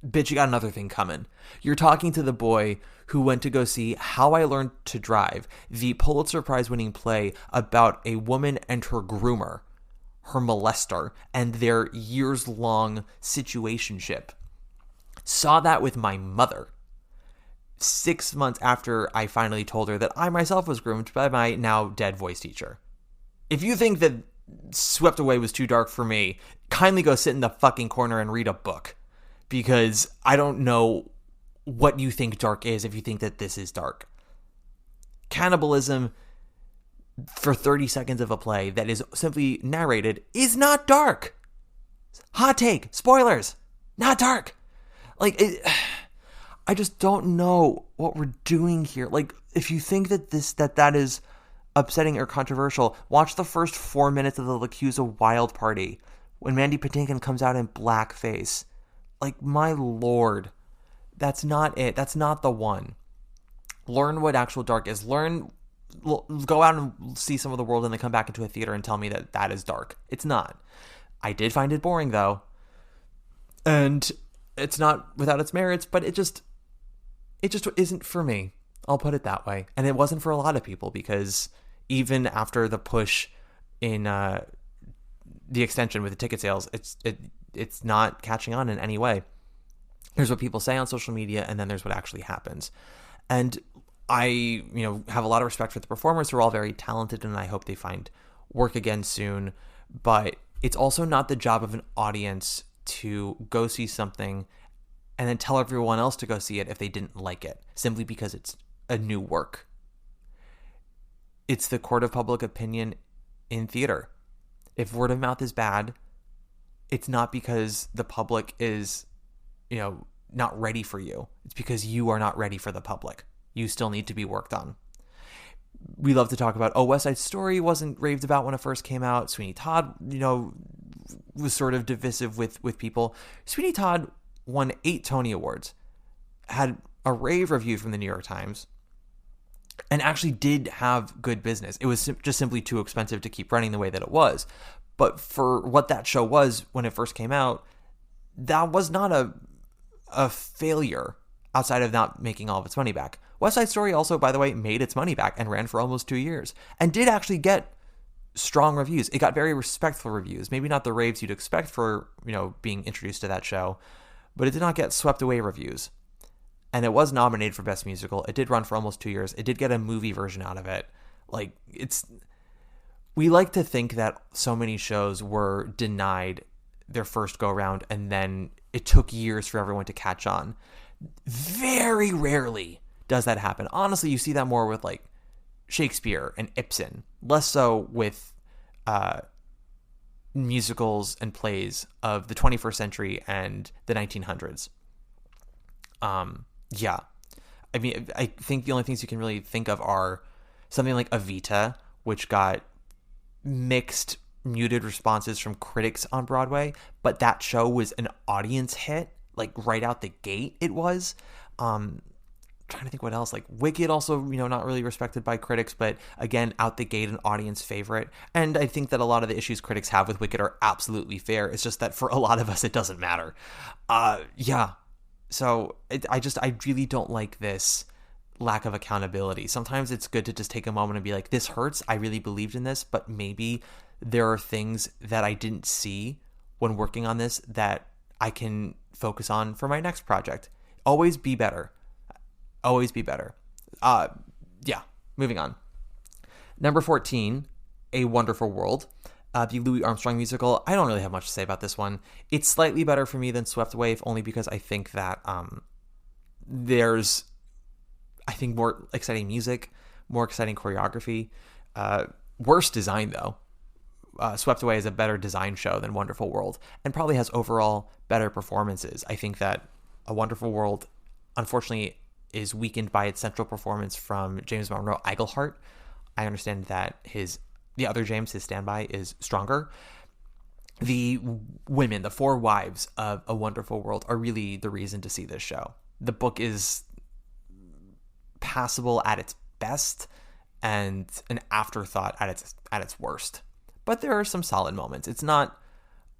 bitch, you got another thing coming. You're talking to the boy who went to go see How I Learned to Drive, the Pulitzer Prize winning play about a woman and her groomer, her molester, and their years-long situationship. Saw that with my mother 6 months after I finally told her that I myself was groomed by my now dead voice teacher. If you think that Swept Away was too dark for me, kindly go sit in the fucking corner and read a book, because I don't know what you think dark is if you think that this is dark. Cannibalism for 30 seconds of a play that is simply narrated is not dark. Hot take, spoilers, not dark. Like, I just don't know what we're doing here. Like, if you think that that is upsetting or controversial, watch the first 4 minutes of the Lacusa Wild Party when Mandy Patinkin comes out in blackface. Like, my lord, that's not it. That's not the one. Learn what actual dark is. Go out and see some of the world and then come back into a theater and tell me that that is dark. It's not. I did find it boring, though. And it's not without its merits, but it just isn't for me. I'll put it that way. And it wasn't for a lot of people, because even after the push in the extension with the ticket sales, it's not catching on in any way. Here's what people say on social media, and then there's what actually happens. And I, have a lot of respect for the performers. They're all very talented, and I hope they find work again soon. But it's also not the job of an audience to go see something and then tell everyone else to go see it if they didn't like it, simply because it's a new work. It's the court of public opinion in theater. If word of mouth is bad, it's not because the public is, not ready for you. It's because you are not ready for the public. You still need to be worked on. We love to talk about, West Side Story wasn't raved about when it first came out. Sweeney Todd, was sort of divisive with people. Sweeney Todd won 8 Tony Awards, had a rave review from the New York Times, and actually did have good business. It was just simply too expensive to keep running the way that it was. But for what that show was when it first came out, that was not a failure outside of not making all of its money back. West Side Story also, by the way, made its money back and ran for almost 2 years and did actually get strong reviews. It got very respectful reviews. Maybe not the raves you'd expect for, being introduced to that show, but it did not get swept away reviews. And it was nominated for Best Musical. It did run for almost 2 years. It did get a movie version out of it. Like, we like to think that so many shows were denied their first go around and then it took years for everyone to catch on. Very rarely does that happen. Honestly, you see that more with like Shakespeare and Ibsen, less so with musicals and plays of the 21st century and the 1900s. Yeah. I mean, I think the only things you can really think of are something like Evita, which got mixed, muted responses from critics on Broadway, but that show was an audience hit, like right out the gate it was. Trying to think what else, like Wicked also, not really respected by critics, but again, out the gate, an audience favorite. And I think that a lot of the issues critics have with Wicked are absolutely fair. It's just that for a lot of us, it doesn't matter. Yeah. So I really don't like this lack of accountability. Sometimes it's good to just take a moment and be like, this hurts. I really believed in this, but maybe there are things that I didn't see when working on this that I can focus on for my next project. Always be better. Always be better. Yeah, moving on. Number 14, A Wonderful World. The Louis Armstrong musical. I don't really have much to say about this one. It's slightly better for me than Swept Away, if only because I think that there's, more exciting music, more exciting choreography. Worse design, though. Swept Away is a better design show than Wonderful World, and probably has overall better performances. I think that A Wonderful World, unfortunately, is weakened by its central performance from James Monroe Iglehart. I understand that the other James, his standby, is stronger. The women, the four wives of A Wonderful World, are really the reason to see this show. The book is passable at its best and an afterthought at its worst. But there are some solid moments. It's not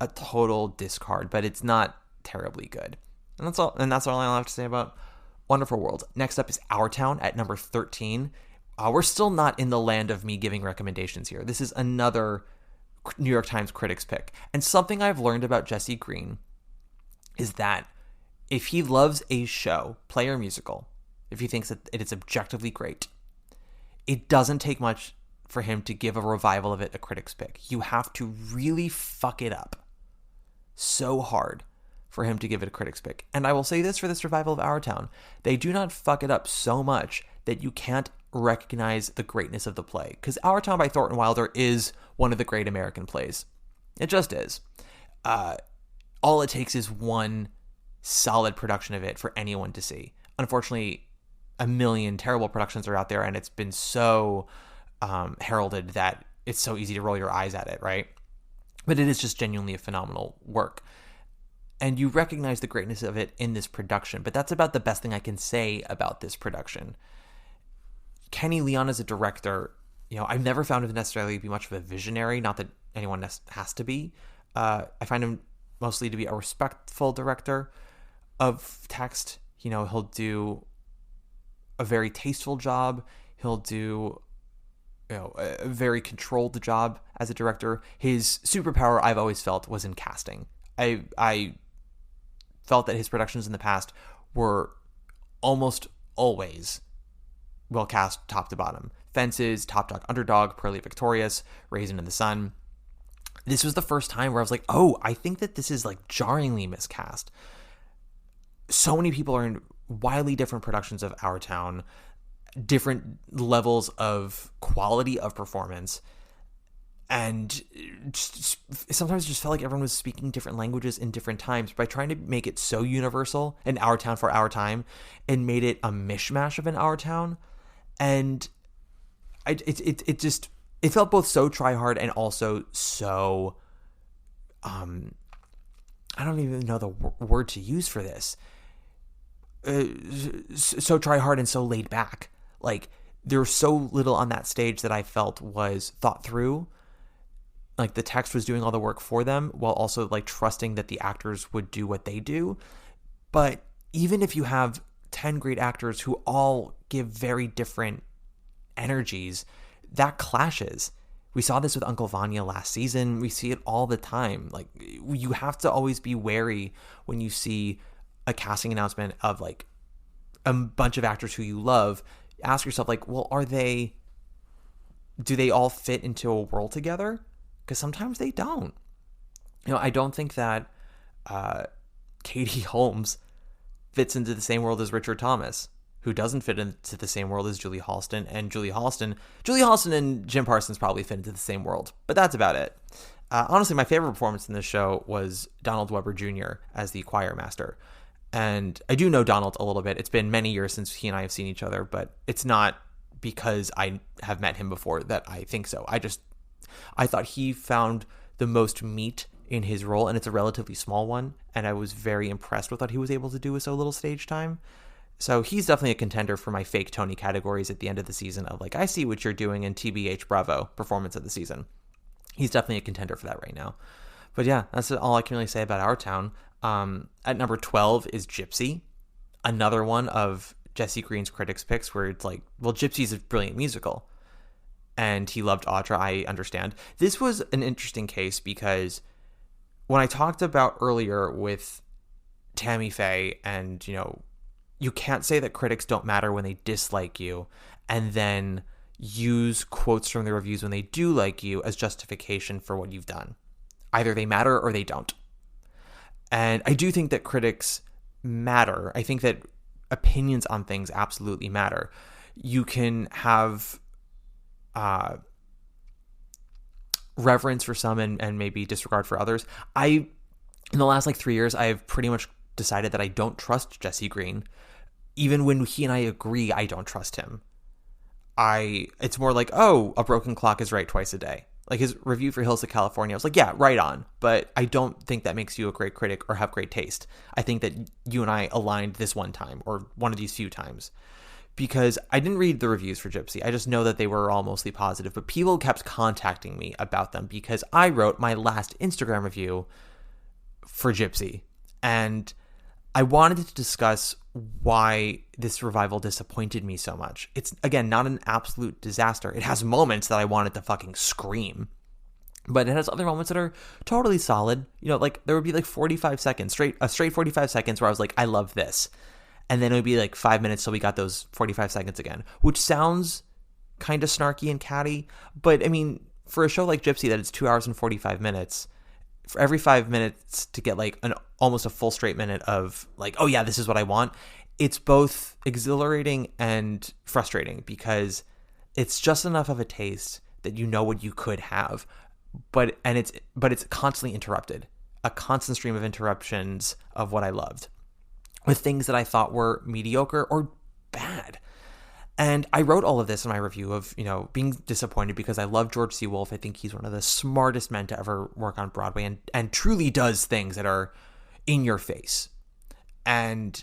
a total discard, but it's not terribly good. And that's all I have to say about Wonderful World. Next up is Our Town at number 13. We're still not in the land of me giving recommendations here. This is another New York Times critics pick. And something I've learned about Jesse Green is that if he loves a show, play or musical, if he thinks that it is objectively great, it doesn't take much for him to give a revival of it a critics pick. You have to really fuck it up so hard for him to give it a critics pick. And I will say this for this revival of Our Town. They do not fuck it up so much that you can't recognize the greatness of the play. Because Our Town by Thornton Wilder is one of the great American plays. It just is. All it takes is one solid production of it for anyone to see. Unfortunately, a million terrible productions are out there, and it's been so heralded that it's so easy to roll your eyes at it, right? But it is just genuinely a phenomenal work. And you recognize the greatness of it in this production. But that's about the best thing I can say about this production. Kenny Leon as a director, I've never found him necessarily to be much of a visionary. Not that anyone has to be. I find him mostly to be a respectful director of text. He'll do a very tasteful job. He'll do a very controlled job as a director. His superpower, I've always felt, was in casting. I felt that his productions in the past were almost always well cast top to bottom. Fences, Top Dog Underdog, Pearly Victorious, Raisin in the Sun. This was the first time where I was like, oh, I think that this is like jarringly miscast. So many people are in wildly different productions of Our Town, different levels of quality of performance, and sometimes it just felt like everyone was speaking different languages in different times. By trying to make it so universal, an Our Town for our time, and made it a mishmash of an Our Town, and it felt both so try hard and also so I don't even know the word to use for this. So try hard and so laid back. Like, there was so little on that stage that I felt was thought through. Like, the text was doing all the work for them while also like trusting that the actors would do what they do. But even if you have 10 great actors who all give very different energies, that clashes. We saw this with Uncle Vanya last season. We see it all the time. Like, you have to always be wary when you see a casting announcement of like a bunch of actors who you love. Ask yourself, like, well, are they do they all fit into a world together? Because sometimes they don't. I don't think that Katie Holmes fits into the same world as Richard Thomas, who doesn't fit into the same world as Julie Halston. And Julie Halston and Jim Parsons probably fit into the same world, but that's about it. Honestly, my favorite performance in this show was Donald Weber Jr. as the choir master. And I do know Donald a little bit. It's been many years since he and I have seen each other, but it's not because I have met him before that I think so. I thought he found the most meat in his role, and it's a relatively small one, and I was very impressed with what he was able to do with so little stage time. So he's definitely a contender for my fake Tony categories at the end of the season of like, I see what you're doing in TBH Bravo performance of the season. He's definitely a contender for that right now. But yeah, that's all I can really say about Our Town. At number 12 is Gypsy, another one of Jesse Green's critics picks where it's like, well, Gypsy's a brilliant musical. And he loved Audra, I understand. This was an interesting case because when I talked about earlier with Tammy Faye and, you can't say that critics don't matter when they dislike you and then use quotes from the reviews when they do like you as justification for what you've done. Either they matter or they don't. And I do think that critics matter. I think that opinions on things absolutely matter. You can have reverence for some and maybe disregard for others. In the last 3 years, I've pretty much decided that I don't trust Jesse Green. Even when he and I agree, I don't trust him. It's more like, oh, a broken clock is right twice a day. Like his review for Hills of California, I was like, yeah, right on. But I don't think that makes you a great critic or have great taste. I think that you and I aligned this one time or one of these few times. Because I didn't read the reviews for Gypsy. I just know that they were all mostly positive. But people kept contacting me about them because I wrote my last Instagram review for Gypsy. And I wanted to discuss why this revival disappointed me so much. It's, again, not an absolute disaster. It has moments that I wanted to fucking scream. But it has other moments that are totally solid. There would be 45 seconds, straight 45 seconds where I was like, I love this. And then it would be 5 minutes till we got those 45 seconds again, which sounds kind of snarky and catty. But, I mean, for a show like Gypsy that it's 2 hours and 45 minutes, for every 5 minutes to get almost a full straight minute of oh yeah, this is what I want, it's both exhilarating and frustrating because it's just enough of a taste that you know what you could have, but it's constantly interrupted, a constant stream of interruptions of what I loved with things that I thought were mediocre or bad. And I wrote all of this in my review of, being disappointed because I love George C. Wolfe. I think he's one of the smartest men to ever work on Broadway and truly does things that are in your face. And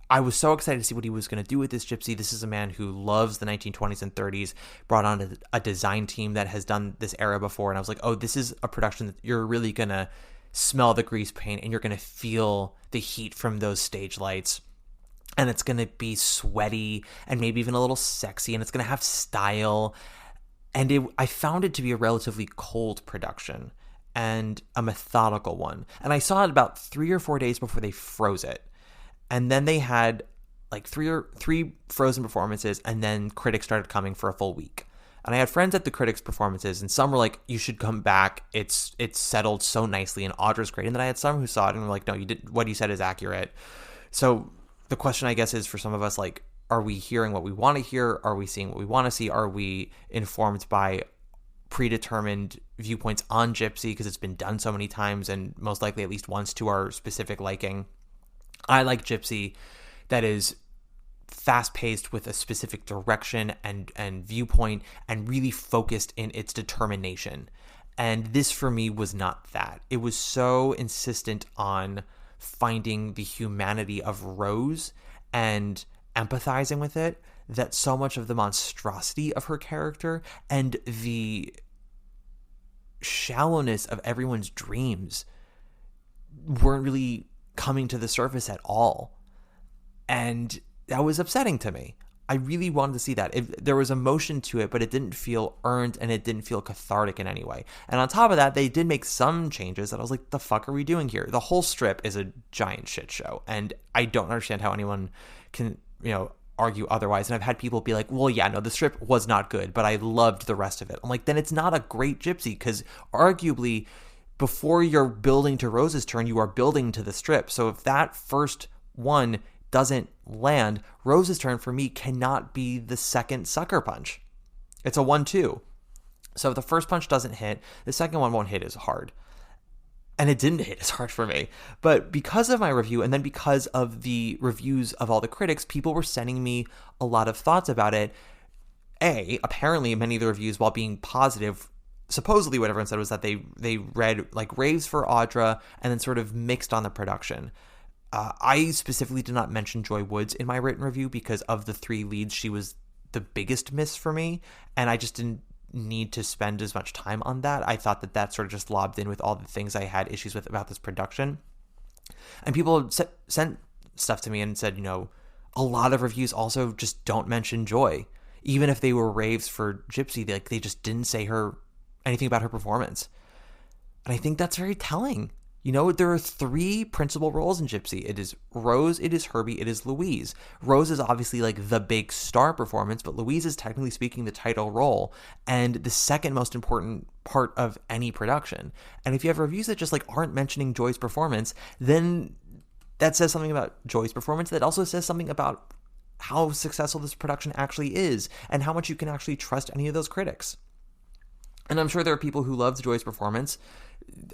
I was so excited to see what he was going to do with this Gypsy. This is a man who loves the 1920s and 30s, brought on a design team that has done this era before. And I was like, oh, this is a production that you're really going to smell the grease paint and you're going to feel the heat from those stage lights. And it's going to be sweaty and maybe even a little sexy, and it's going to have style. And I found it to be a relatively cold production and a methodical one. And I saw it about 3 or 4 days before they froze it. And then they had three frozen performances, and then critics started coming for a full week. And I had friends at the critics' performances, and some were like, you should come back. It's settled so nicely, and Audra's great. And then I had some who saw it and were like, no, what you said is accurate. So the question, I guess, is for some of us, are we hearing what we want to hear? Are we seeing what we want to see? Are we informed by predetermined viewpoints on Gypsy because it's been done so many times and most likely at least once to our specific liking? I like Gypsy that is fast-paced with a specific direction and viewpoint and really focused in its determination. And this, for me, was not that. It was so insistent on finding the humanity of Rose and empathizing with it that so much of the monstrosity of her character and the shallowness of everyone's dreams weren't really coming to the surface at all. And that was upsetting to me. I really wanted to see that. There was emotion to it, but it didn't feel earned and it didn't feel cathartic in any way. And on top of that, they did make some changes that I was like, the fuck are we doing here? The whole strip is a giant shit show. And I don't understand how anyone can, argue otherwise. And I've had people be like, well, yeah, no, the strip was not good, but I loved the rest of it. I'm like, then it's not a great Gypsy, because arguably before you're building to Rose's turn, you are building to the strip. So if that first one doesn't land, Rose's turn for me cannot be the second sucker punch. It's a 1-2. So if the first punch doesn't hit, the second one won't hit as hard. And it didn't hit as hard for me. But because of my review, and then because of the reviews of all the critics, people were sending me a lot of thoughts about it. Apparently many of the reviews, while being positive, supposedly what everyone said was that they read like raves for Audra and then sort of mixed on the production. I specifically did not mention Joy Woods in my written review because of the 3 leads. She was the biggest miss for me, and I just didn't need to spend as much time on that. I thought that sort of just lobbed in with all the things I had issues with about this production. And people sent stuff to me and said, a lot of reviews also just don't mention Joy. Even if they were raves for Gypsy, they just didn't say anything about her performance. And I think that's very telling. There are 3 principal roles in Gypsy. It is Rose, it is Herbie, it is Louise. Rose is obviously like the big star performance, but Louise is technically speaking the title role and the second most important part of any production. And if you have reviews that just aren't mentioning Joy's performance, then that says something about Joy's performance. That also says something about how successful this production actually is and how much you can actually trust any of those critics. And I'm sure there are people who loved Joy's performance.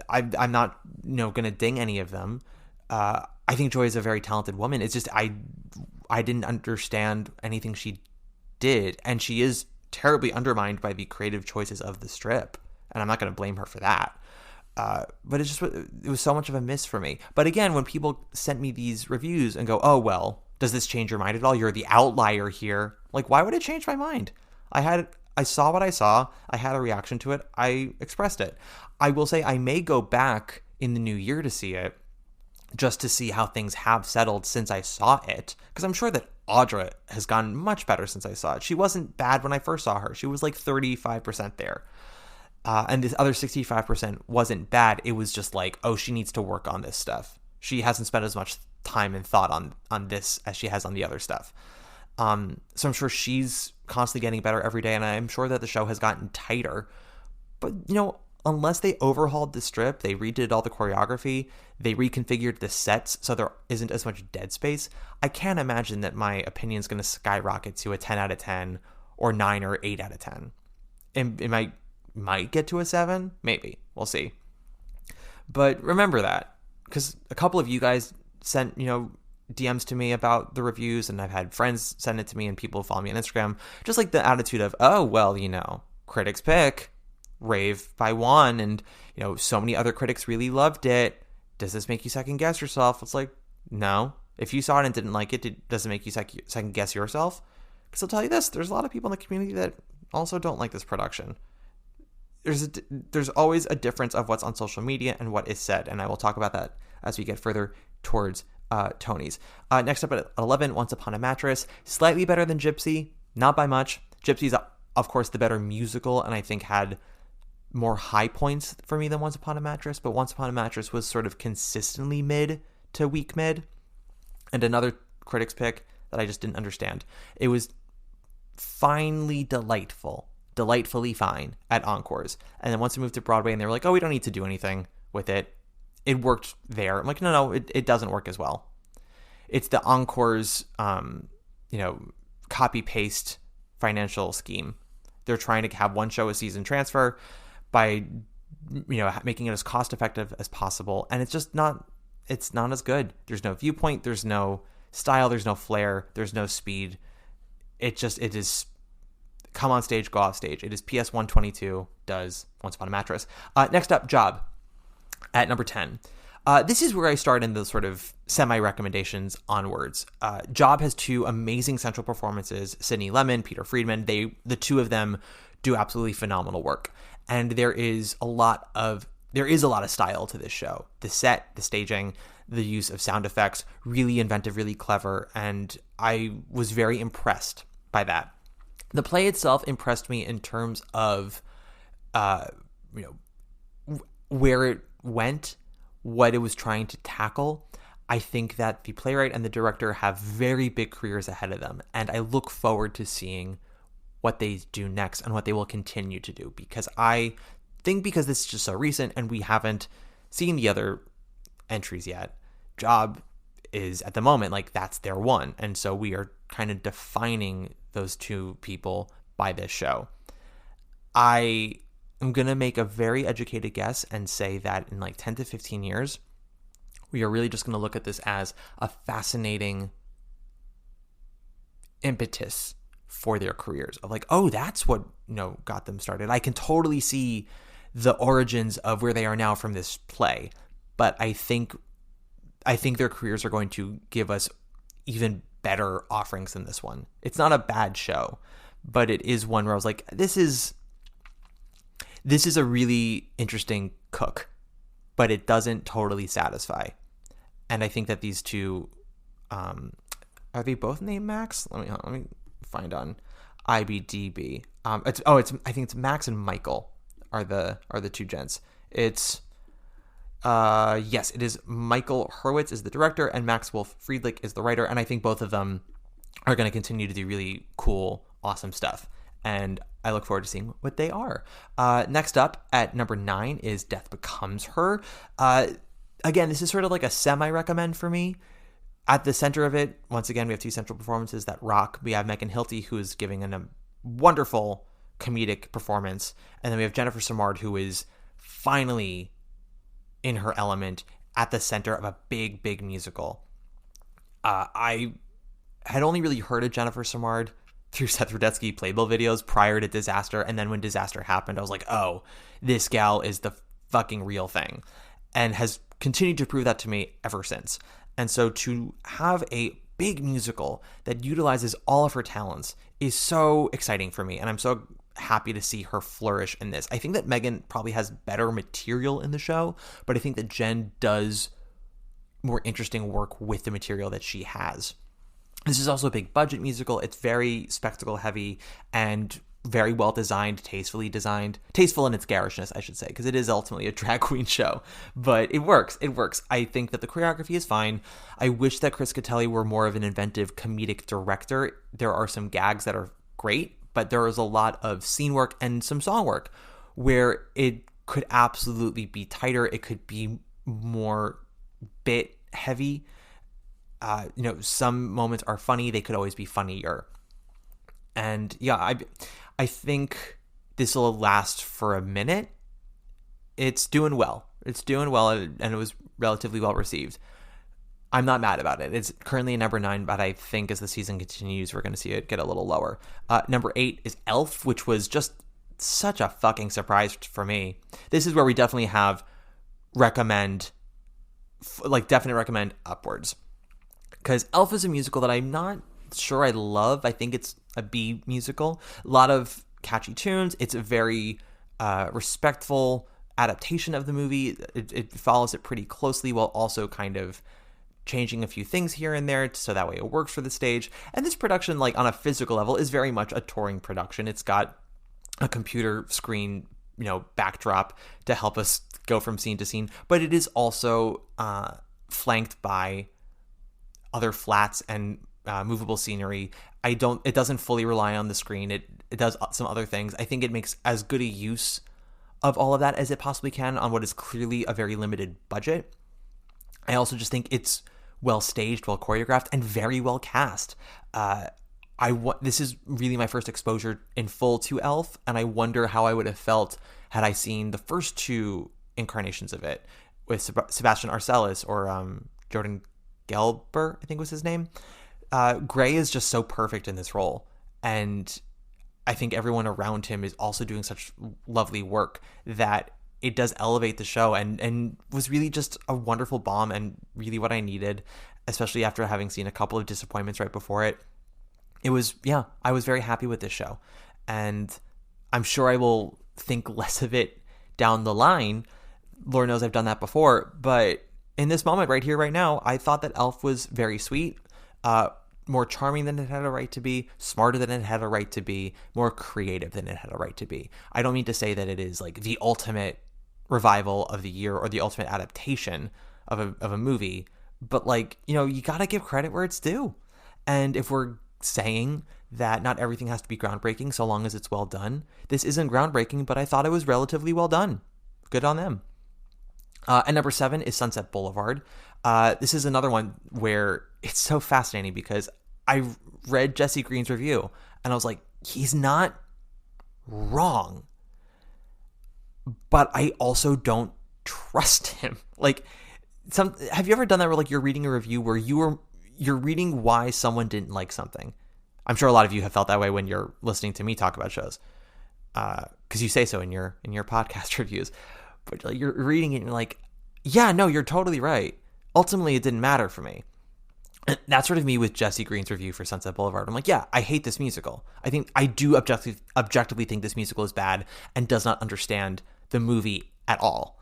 I'm not, going to ding any of them. I think Joy is a very talented woman. It's just I didn't understand anything she did, and she is terribly undermined by the creative choices of the strip. And I'm not going to blame her for that. But it was so much of a miss for me. But again, when people sent me these reviews and go, oh, well, does this change your mind at all? You're the outlier here. Why would it change my mind? I saw what I saw. I had a reaction to it. I expressed it. I will say I may go back in the new year to see it just to see how things have settled since I saw it. Because I'm sure that Audra has gotten much better since I saw it. She wasn't bad when I first saw her. She was 35% there. And this other 65% wasn't bad. It was just she needs to work on this stuff. She hasn't spent as much time and thought on this as she has on the other stuff. So I'm sure she's constantly getting better every day, and I'm sure that the show has gotten tighter. But, unless they overhauled the strip, they redid all the choreography, they reconfigured the sets so there isn't as much dead space, I can't imagine that my opinion is going to skyrocket to a 10 out of 10 or 9 or 8 out of 10. It might get to a 7, maybe. We'll see. But remember that, because a couple of you guys sent, DMs to me about the reviews, and I've had friends send it to me and people follow me on Instagram. Just the attitude of, oh, well, critics pick, rave by one, and, so many other critics really loved it. Does this make you second guess yourself? It's no. If you saw it and didn't like it, does it make you second guess yourself? Because I'll tell you this, there's a lot of people in the community that also don't like this production. There's always a difference of what's on social media and what is said, and I will talk about that as we get further towards Tony's. Next up at 11, Once Upon a Mattress. Slightly better than Gypsy, not by much. Gypsy's, of course, the better musical, and I think had more high points for me than Once Upon a Mattress, but Once Upon a Mattress was sort of consistently mid to weak mid. And another critic's pick that I just didn't understand. It was finely delightfully fine at Encores. And then once we moved to Broadway and they were like, oh, we don't need to do anything with it, it worked there. I'm like, no, it doesn't work as well. It's the Encore's, copy-paste financial scheme. They're trying to have one show a season transfer by, making it as cost-effective as possible. And it's not as good. There's no viewpoint. There's no style. There's no flair. There's no speed. It is come on stage, go off stage. It is PS 122 does Once Upon a Mattress. Next up, Job at number 10. This is where I start in the sort of semi-recommendations onwards. Job has 2 amazing central performances, Sydney Lemon, Peter Friedman. The 2 of them do absolutely phenomenal work. And there is a lot of style to this show. The set, the staging, the use of sound effects, really inventive, really clever. And I was very impressed by that. The play itself impressed me in terms of, where it went, what it was trying to tackle. I think that the playwright and the director have very big careers ahead of them, and I look forward to seeing what they do next and what they will continue to do, because I think because this is just so recent and we haven't seen the other entries yet, Job is at the moment like that's their one, and so we are kind of defining those two people by this show. I am gonna make a very educated guess and say that in like 10 to 15 years we are really just gonna look at this as a fascinating impetus for their careers of like, oh, that's what got them started. I can totally see the origins of where they are now from this play, but I think their careers are going to give us even better offerings than this one. It's not a bad show, but it is one where I was like, this is a really interesting cook, but it doesn't totally satisfy. And I think that these two, are they both named Max? Let me find on IMDb. I think it's Max and Michael are the two gents. It's yes, it is Michael Hurwitz is the director and Max Wolf Friedlich is the writer, and I think both of them are going to continue to do really cool, awesome stuff, and I look forward to seeing what they are. Next up at number 9 is Death Becomes Her. Again, this is sort of like a semi-recommend for me. At the center of it, once again, we have two central performances that rock. We have Megan Hilty, who is giving a wonderful comedic performance, and then we have Jennifer Simard, who is finally in her element at the center of a big, big musical. I had only really heard of Jennifer Simard through Seth Rudetsky Playbill videos prior to Disaster, and then when Disaster happened, I was like, oh, this gal is the fucking real thing, and has continued to prove that to me ever since. And so to have a big musical that utilizes all of her talents is so exciting for me, and I'm so happy to see her flourish in this. I think that Megan probably has better material in the show, but I think that Jen does more interesting work with the material that she has. This is also a big budget musical. It's very spectacle heavy and very well designed, tasteful in its garishness, I should say, because it is ultimately a drag queen show, but it works. I think that the choreography is fine. I wish that Chris Catelli were more of an inventive comedic director. There are some gags that are great, but there is a lot of scene work and some song work where it could absolutely be tighter. It could be more bit heavy. Some moments are funny. They could always be funnier. And yeah, I think this will last for a minute. It's doing well. And it was relatively well received. I'm not mad about it. It's currently a number 9, but I think as the season continues, we're going to see it get a little lower. Number 8 is Elf, which was just such a fucking surprise for me. This is where we definitely have definite recommend upwards. Because Elf is a musical that I'm not sure I love. I think it's a B musical. A lot of catchy tunes. It's a very respectful adaptation of the movie. It follows it pretty closely while also kind of changing a few things here and there so that way it works for the stage. And this production, like on a physical level, is very much a touring production. It's got a computer screen, backdrop to help us go from scene to scene, but it is also flanked by other flats and movable scenery. It doesn't fully rely on the screen. It does some other things. I think it makes as good a use of all of that as it possibly can on what is clearly a very limited budget. I also just think it's well staged, well choreographed, and very well cast. This is really my first exposure in full to Elf, and I wonder how I would have felt had I seen the first 2 incarnations of it with Sebastian Arcelus or Jordan Gelber, I think was his name. Gray is just so perfect in this role, and I think everyone around him is also doing such lovely work that it does elevate the show and was really just a wonderful bomb and really what I needed, especially after having seen a couple of disappointments right before it. I was very happy with this show, and I'm sure I will think less of it down the line. Lord knows I've done that before, but in this moment right here, right now, I thought that Elf was very sweet, more charming than it had a right to be, smarter than it had a right to be, more creative than it had a right to be. I don't mean to say that it is like the ultimate revival of the year or the ultimate adaptation of a movie, But, like, you know, you gotta give credit where it's due. And if we're saying that not everything has to be groundbreaking so long as it's well done, this isn't groundbreaking, but I thought it was relatively well done. Good on them. And number 7 is Sunset Boulevard. This is another one where it's so fascinating because I read Jesse Green's review and I was like, he's not wrong, but I also don't trust him. Like, have you ever done that where, like, you're reading a review where you're reading why someone didn't like something? I'm sure a lot of you have felt that way when you're listening to me talk about shows, because you say so in your podcast reviews. But, like, you're reading it and you're like, yeah, no, you're totally right. Ultimately, it didn't matter for me. And that's sort of me with Jesse Green's review for Sunset Boulevard. I'm like, yeah, I hate this musical. I do objectively think this musical is bad and does not understand the movie at all.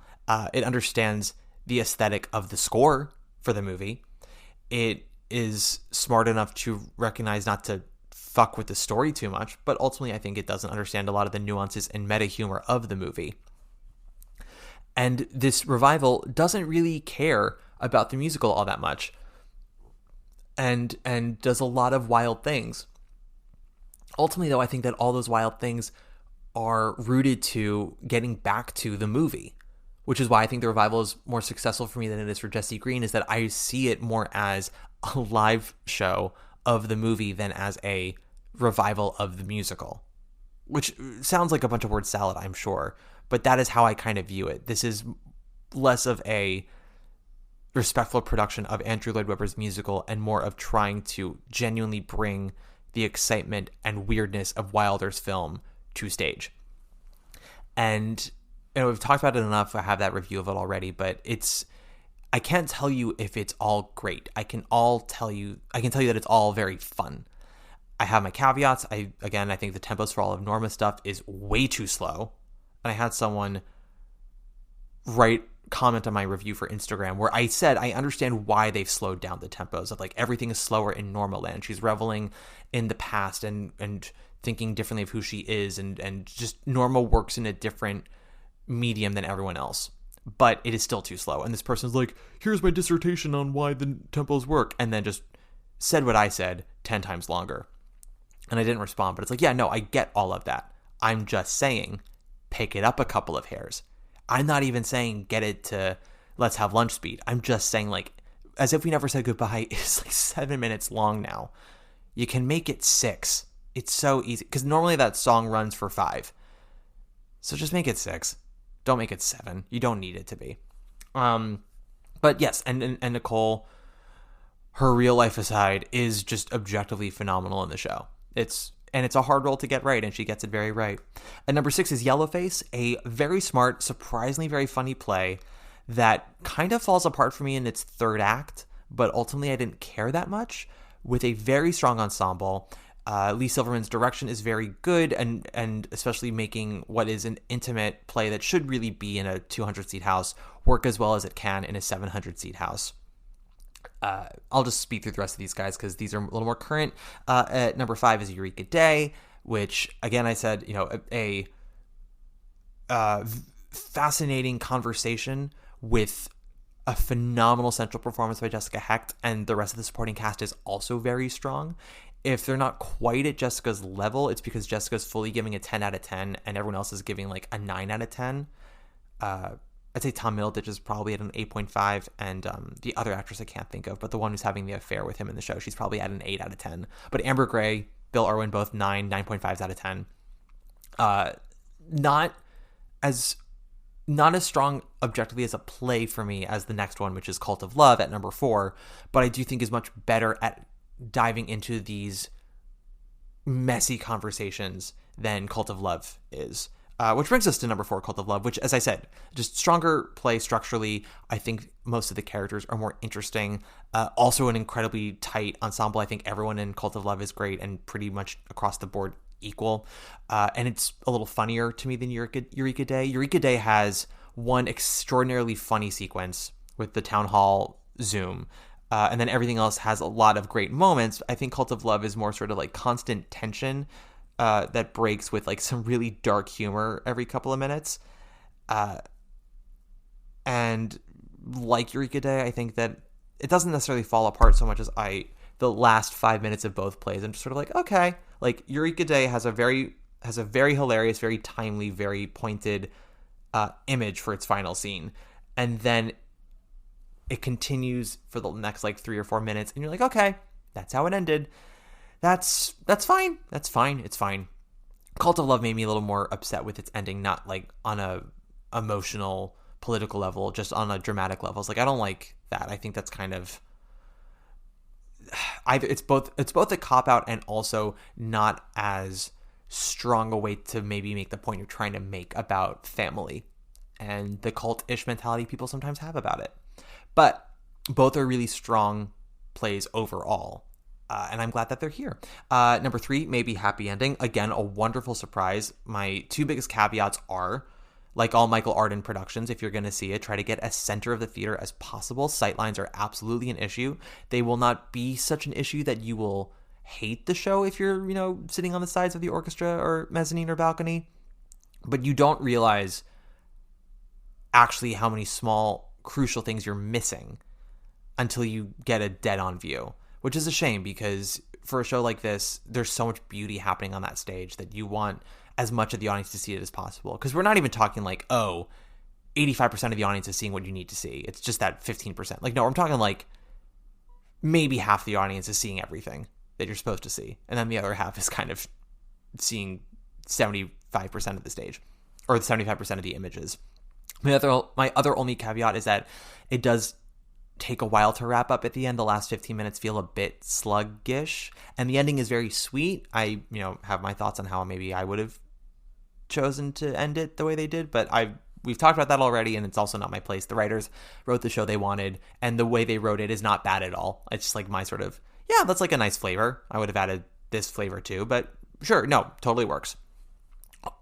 It understands the aesthetic of the score for the movie. It is smart enough to recognize not to fuck with the story too much, but ultimately I think it doesn't understand a lot of the nuances and meta humor of the movie. And this revival doesn't really care about the musical all that much, and does a lot of wild things. Ultimately, though, I think that all those wild things are rooted to getting back to the movie, which is why I think the revival is more successful for me than it is for Jesse Green, is that I see it more as a live show of the movie than as a revival of the musical, which sounds like a bunch of word salad, I'm sure, but that is how I kind of view it. This is less of a respectful production of Andrew Lloyd Webber's musical and more of trying to genuinely bring the excitement and weirdness of Wilder's film to stage. And, you know, we've talked about it enough. I have that review of it already, but I can't tell you if it's all great. I can tell you that it's all very fun. I have my caveats. I think the tempos for all of Norma's stuff is way too slow. And I had someone comment on my review for Instagram where I said I understand why they've slowed down the tempos of, like, everything is slower in Norma Land. She's reveling in the past and thinking differently of who she is, and just Norma works in a different medium than everyone else. But it is still too slow. And this person's like, here's my dissertation on why the tempos work, and then just said what I said 10 times longer. And I didn't respond, but it's like, yeah, no, I get all of that. I'm just saying, pick it up a couple of hairs. I'm not even saying get it to let's have lunch speed. I'm just saying, like, As If We Never Said Goodbye is like 7 minutes long now. You can make it 6. It's so easy. Because normally that song runs for 5. So just make it 6. Don't make it 7. You don't need it to be. But yes, and Nicole, her real life aside, is just objectively phenomenal in the show. It's a hard role to get right, and she gets it very right. And number 6 is Yellowface, a very smart, surprisingly very funny play that kind of falls apart for me in its third act, but ultimately I didn't care that much, with a very strong ensemble. Lee Silverman's direction is very good, and especially making what is an intimate play that should really be in a 200-seat house work as well as it can in a 700-seat house. I'll just speed through the rest of these guys because these are a little more current. At number 5 is Eureka Day, which, again, I said, a fascinating conversation with a phenomenal central performance by Jessica Hecht, and the rest of the supporting cast is also very strong. If they're not quite at Jessica's level, it's because Jessica's fully giving a 10 out of 10 and everyone else is giving like a 9 out of 10. I'd say Tom Middleditch is probably at an 8.5, and the other actress I can't think of, but the one who's having the affair with him in the show, she's probably at an 8 out of 10. But Amber Gray, Bill Irwin, both 9.5s out of 10. Not as strong objectively as a play for me as the next one, which is Cult of Love at number 4, but I do think is much better at diving into these messy conversations than Cult of Love is. Which brings us to number 4, Cult of Love, which, as I said, just stronger play structurally. I think most of the characters are more interesting. Also an incredibly tight ensemble. I think everyone in Cult of Love is great and pretty much across the board equal. And it's a little funnier to me than Eureka Day. Eureka Day has one extraordinarily funny sequence with the town hall Zoom. And then everything else has a lot of great moments. I think Cult of Love is more sort of like constant tension that breaks with like some really dark humor every couple of minutes. And like Eureka Day, I think that it doesn't necessarily fall apart so much as the last 5 minutes of both plays. I'm just sort of like, okay, like Eureka Day has a very hilarious, very timely, very pointed image for its final scene, and then it continues for the next like 3 or 4 minutes, and you're like, okay, that's how it ended. That's fine. That's fine. It's fine. Cult of Love made me a little more upset with its ending, not like on a emotional, political level, just on a dramatic level. It's like, I don't like that. I think that's kind of either it's both a cop-out and also not as strong a way to maybe make the point you're trying to make about family and the cult-ish mentality people sometimes have about it. But both are really strong plays overall. And I'm glad that they're here. Number 3, maybe Happy Ending. Again, a wonderful surprise. My 2 biggest caveats are, like all Michael Arden productions, if you're going to see it, try to get as center of the theater as possible. Sightlines are absolutely an issue. They will not be such an issue that you will hate the show if you're, sitting on the sides of the orchestra or mezzanine or balcony. But you don't realize actually how many small, crucial things you're missing until you get a dead-on view. Which is a shame because for a show like this, there's so much beauty happening on that stage that you want as much of the audience to see it as possible. Because we're not even talking like, 85% of the audience is seeing what you need to see. It's just that 15%. Like, no, I'm talking like maybe half the audience is seeing everything that you're supposed to see. And then the other half is kind of seeing 75% of the stage or 75% of the images. My other only caveat is that it does take a while to wrap up at the end. The last 15 minutes feel a bit sluggish, and the ending is very sweet. I, have my thoughts on how maybe I would have chosen to end it the way they did, but we've talked about that already, and it's also not my place. The writers wrote the show they wanted, and the way they wrote it is not bad at all. It's just like my sort of, that's like a nice flavor. I would have added this flavor too, but sure, no, totally works.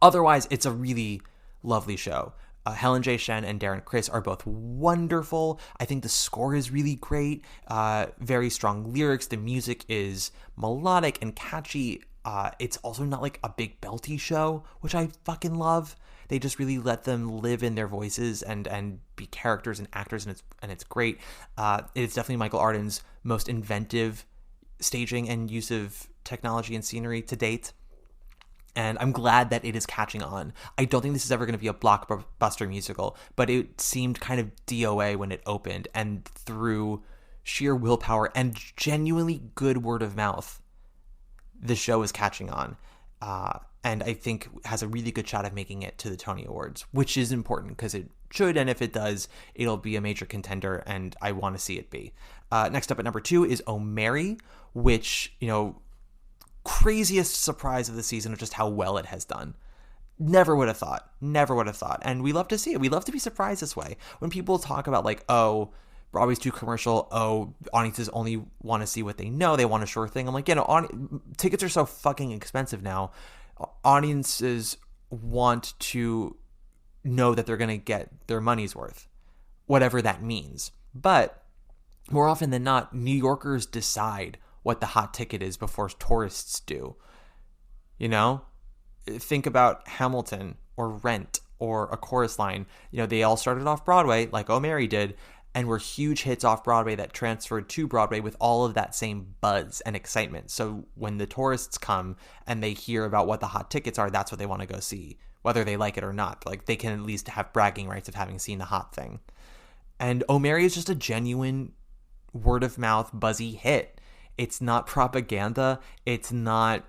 Otherwise, it's a really lovely show. Helen J. Shen and Darren Criss are both wonderful. I think the score is really great. Very strong lyrics. The music is melodic and catchy. It's also not like a big belty show, which I fucking love. They just really let them live in their voices and be characters and actors, and it's great. It's definitely Michael Arden's most inventive staging and use of technology and scenery to date. And I'm glad that it is catching on. I don't think this is ever going to be a blockbuster musical, but it seemed kind of DOA when it opened. And through sheer willpower and genuinely good word of mouth, the show is catching on. And I think has a really good shot of making it to the Tony Awards, which is important because it should. And if it does, it'll be a major contender, and I want to see it be. Next up at number 2 is Oh Mary, which, craziest surprise of the season of just how well it has done. Never would have thought. And we love to see it. We love to be surprised this way. When people talk about like, Broadway's too commercial, audiences only want to see what they know, they want a sure thing. I'm like, tickets are so fucking expensive now. Audiences want to know that they're going to get their money's worth, whatever that means. But more often than not, New Yorkers decide what the hot ticket is before tourists do. Think about Hamilton or Rent or A Chorus Line. They all started off Broadway like Oh Mary did, and were huge hits off Broadway that transferred to Broadway with all of that same buzz and excitement. So when the tourists come and they hear about what the hot tickets are, that's what they want to go see, whether they like it or not. Like, they can at least have bragging rights of having seen the hot thing. And Oh Mary is just a genuine word of mouth buzzy hit. It's not propaganda. It's not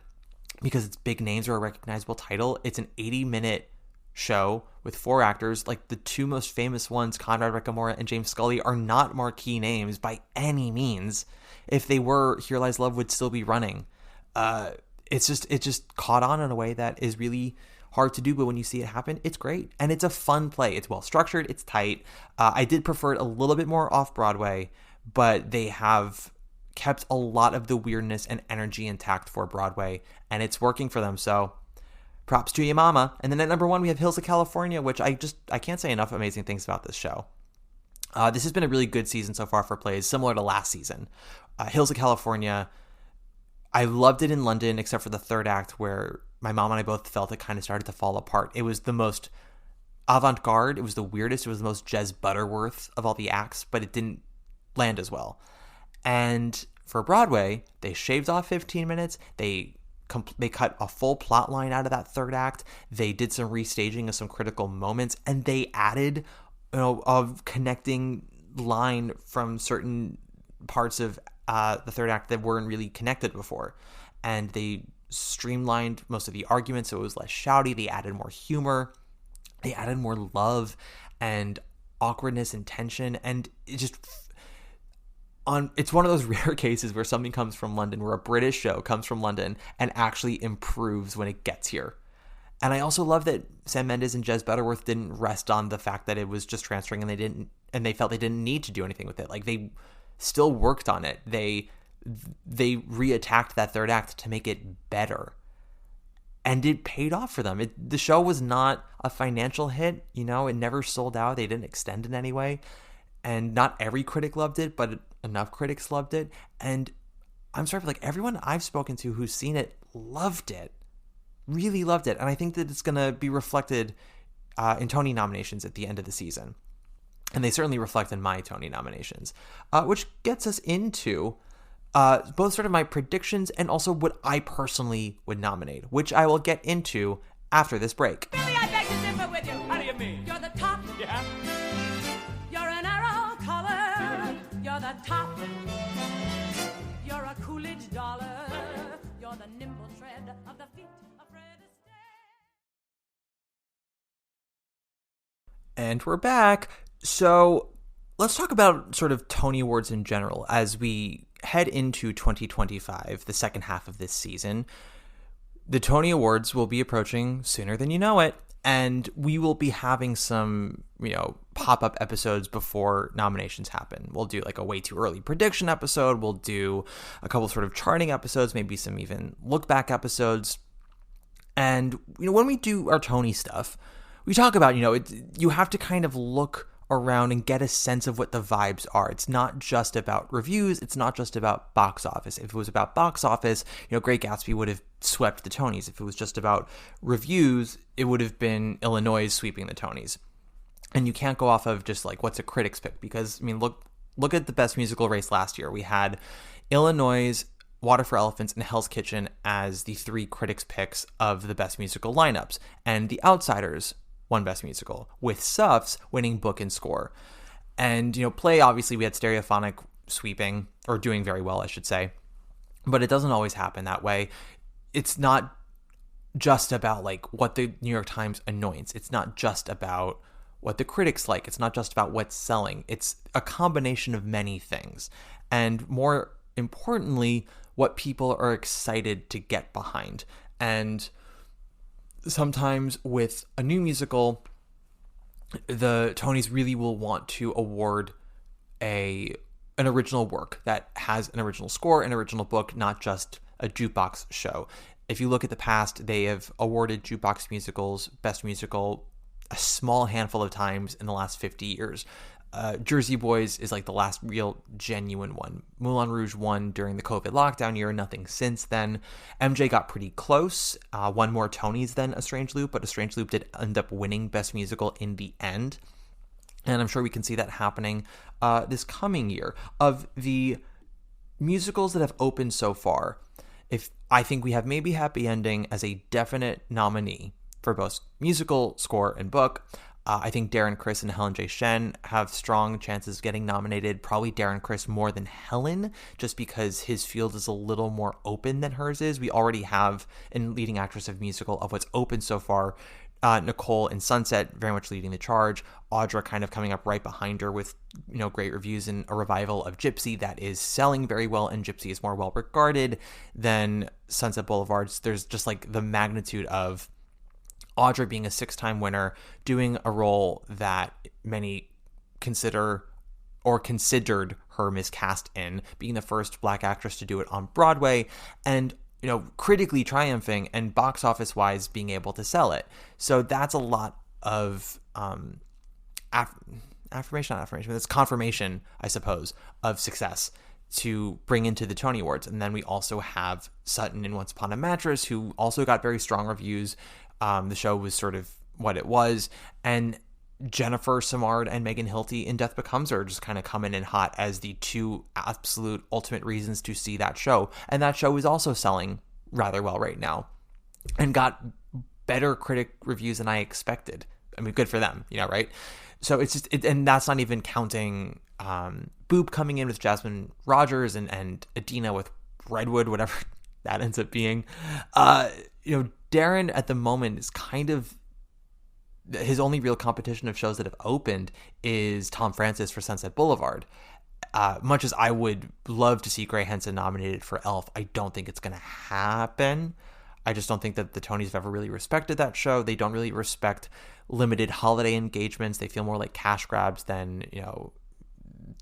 because it's big names or a recognizable title. It's an 80-minute show with 4 actors. Like, the 2 most famous ones, Conrad Ricamora and James Scully, are not marquee names by any means. If they were, Here Lies Love would still be running. It just caught on in a way that is really hard to do, but when you see it happen, it's great. And it's a fun play. It's well structured. It's tight. I did prefer it a little bit more off Broadway, but they have kept a lot of the weirdness and energy intact for Broadway, and it's working for them. So props to you, mama. And then at number 1, we have Hills of California, which I can't say enough amazing things about this show. This has been a really good season so far for plays, similar to last season. Hills of California, I loved it in London, except for the third act where my mom and I both felt it kind of started to fall apart. It was the most avant-garde. It was the weirdest. It was the most Jez Butterworth of all the acts, but it didn't land as well. And for Broadway, they shaved off 15 minutes. They cut a full plot line out of that third act. They did some restaging of some critical moments, and they added, a connecting line from certain parts of the third act that weren't really connected before. And they streamlined most of the arguments so it was less shouty. They added more humor. They added more love and awkwardness and tension. And it just... it's one of those rare cases where something comes from London, where a British show comes from London and actually improves when it gets here. And I also love that Sam Mendes and Jez Butterworth didn't rest on the fact that it was just transferring and they felt they didn't need to do anything with it. Like, they still worked on it. They reattacked that third act to make it better. And it paid off for them. The show was not a financial hit, it never sold out. They didn't extend in any way. And not every critic loved it, but enough critics loved it. And I'm sorry, but everyone I've spoken to who's seen it loved it, really loved it. And I think that it's going to be reflected in Tony nominations at the end of the season. And they certainly reflect in my Tony nominations, which gets us into both sort of my predictions and also what I personally would nominate, which I will get into after this break. Billy, I beg to differ with you. How do you mean? You're the top. Yeah? You're an arrow color. You're the top. You're a Coolidge dollar. You're the nimble tread of the feet of Fred Astaire. And we're back. So let's talk about sort of Tony Awards in general as we head into 2025, the second half of this season. The Tony Awards will be approaching sooner than you know it, and we will be having some, pop-up episodes before nominations happen. We'll do like a way too early prediction episode. We'll do a couple sort of charting episodes, maybe some even look-back episodes. And, when we do our Tony stuff, we talk about, you have to kind of look around and get a sense of what the vibes are. It's not just about reviews. It's not just about box office. If it was about box office, Great Gatsby would have swept the Tonys. If it was just about reviews, it would have been Illinois sweeping the Tonys. And you can't go off of just like what's a critic's pick, because look at the best musical race last year. We had Illinois, Water for Elephants, and Hell's Kitchen as the three critics' picks of the best musical lineups, and The Outsiders won Best Musical, with Suffs winning book and score. And, play, obviously, we had Stereophonic sweeping, or doing very well, I should say. But it doesn't always happen that way. It's not just about, what the New York Times anoints. It's not just about what the critics like. It's not just about what's selling. It's a combination of many things. And more importantly, what people are excited to get behind. And sometimes with a new musical, the Tonys really will want to award an original work that has an original score, an original book, not just a jukebox show. If you look at the past, they have awarded jukebox musicals Best Musical a small handful of times in the last 50 years. Jersey Boys is the last real genuine one. Moulin Rouge won during the COVID lockdown year, nothing since then. MJ got pretty close, won more Tonys than A Strange Loop, but A Strange Loop did end up winning Best Musical in the end. And I'm sure we can see that happening this coming year. Of the musicals that have opened so far, I think we have maybe Happy Ending as a definite nominee for both musical, score, and book. I think Darren Criss and Helen J. Shen have strong chances of getting nominated. Probably Darren Criss more than Helen, just because his field is a little more open than hers is. We already have in leading actress of musical of what's open so far, Nicole in Sunset very much leading the charge. Audra kind of coming up right behind her with great reviews and a revival of Gypsy that is selling very well, and Gypsy is more well regarded than Sunset Boulevard. There's just the magnitude of Audra being a 6-time winner, doing a role that many consider or considered her miscast in, being the first Black actress to do it on Broadway, and critically triumphing, and box office wise being able to sell it. So that's a lot of it's confirmation, I suppose, of success to bring into the Tony Awards. And then we also have Sutton in Once Upon a Mattress, who also got very strong reviews. The show was sort of what it was, and Jennifer Samard and Megan Hilty in Death Becomes Her just kind of coming in hot as the two absolute ultimate reasons to see that show. And that show is also selling rather well right now and got better critic reviews than I expected. I mean, good for them, right? So it's just, and that's not even counting Boop coming in with Jasmine Rogers and Adina with Redwood, whatever that ends up being. Darren at the moment is kind of, his only real competition of shows that have opened is Tom Francis for Sunset Boulevard. Much as I would love to see Gray Henson nominated for Elf, I don't think it's going to happen. I just don't think that the Tonys have ever really respected that show. They don't really respect limited holiday engagements. They feel more like cash grabs than,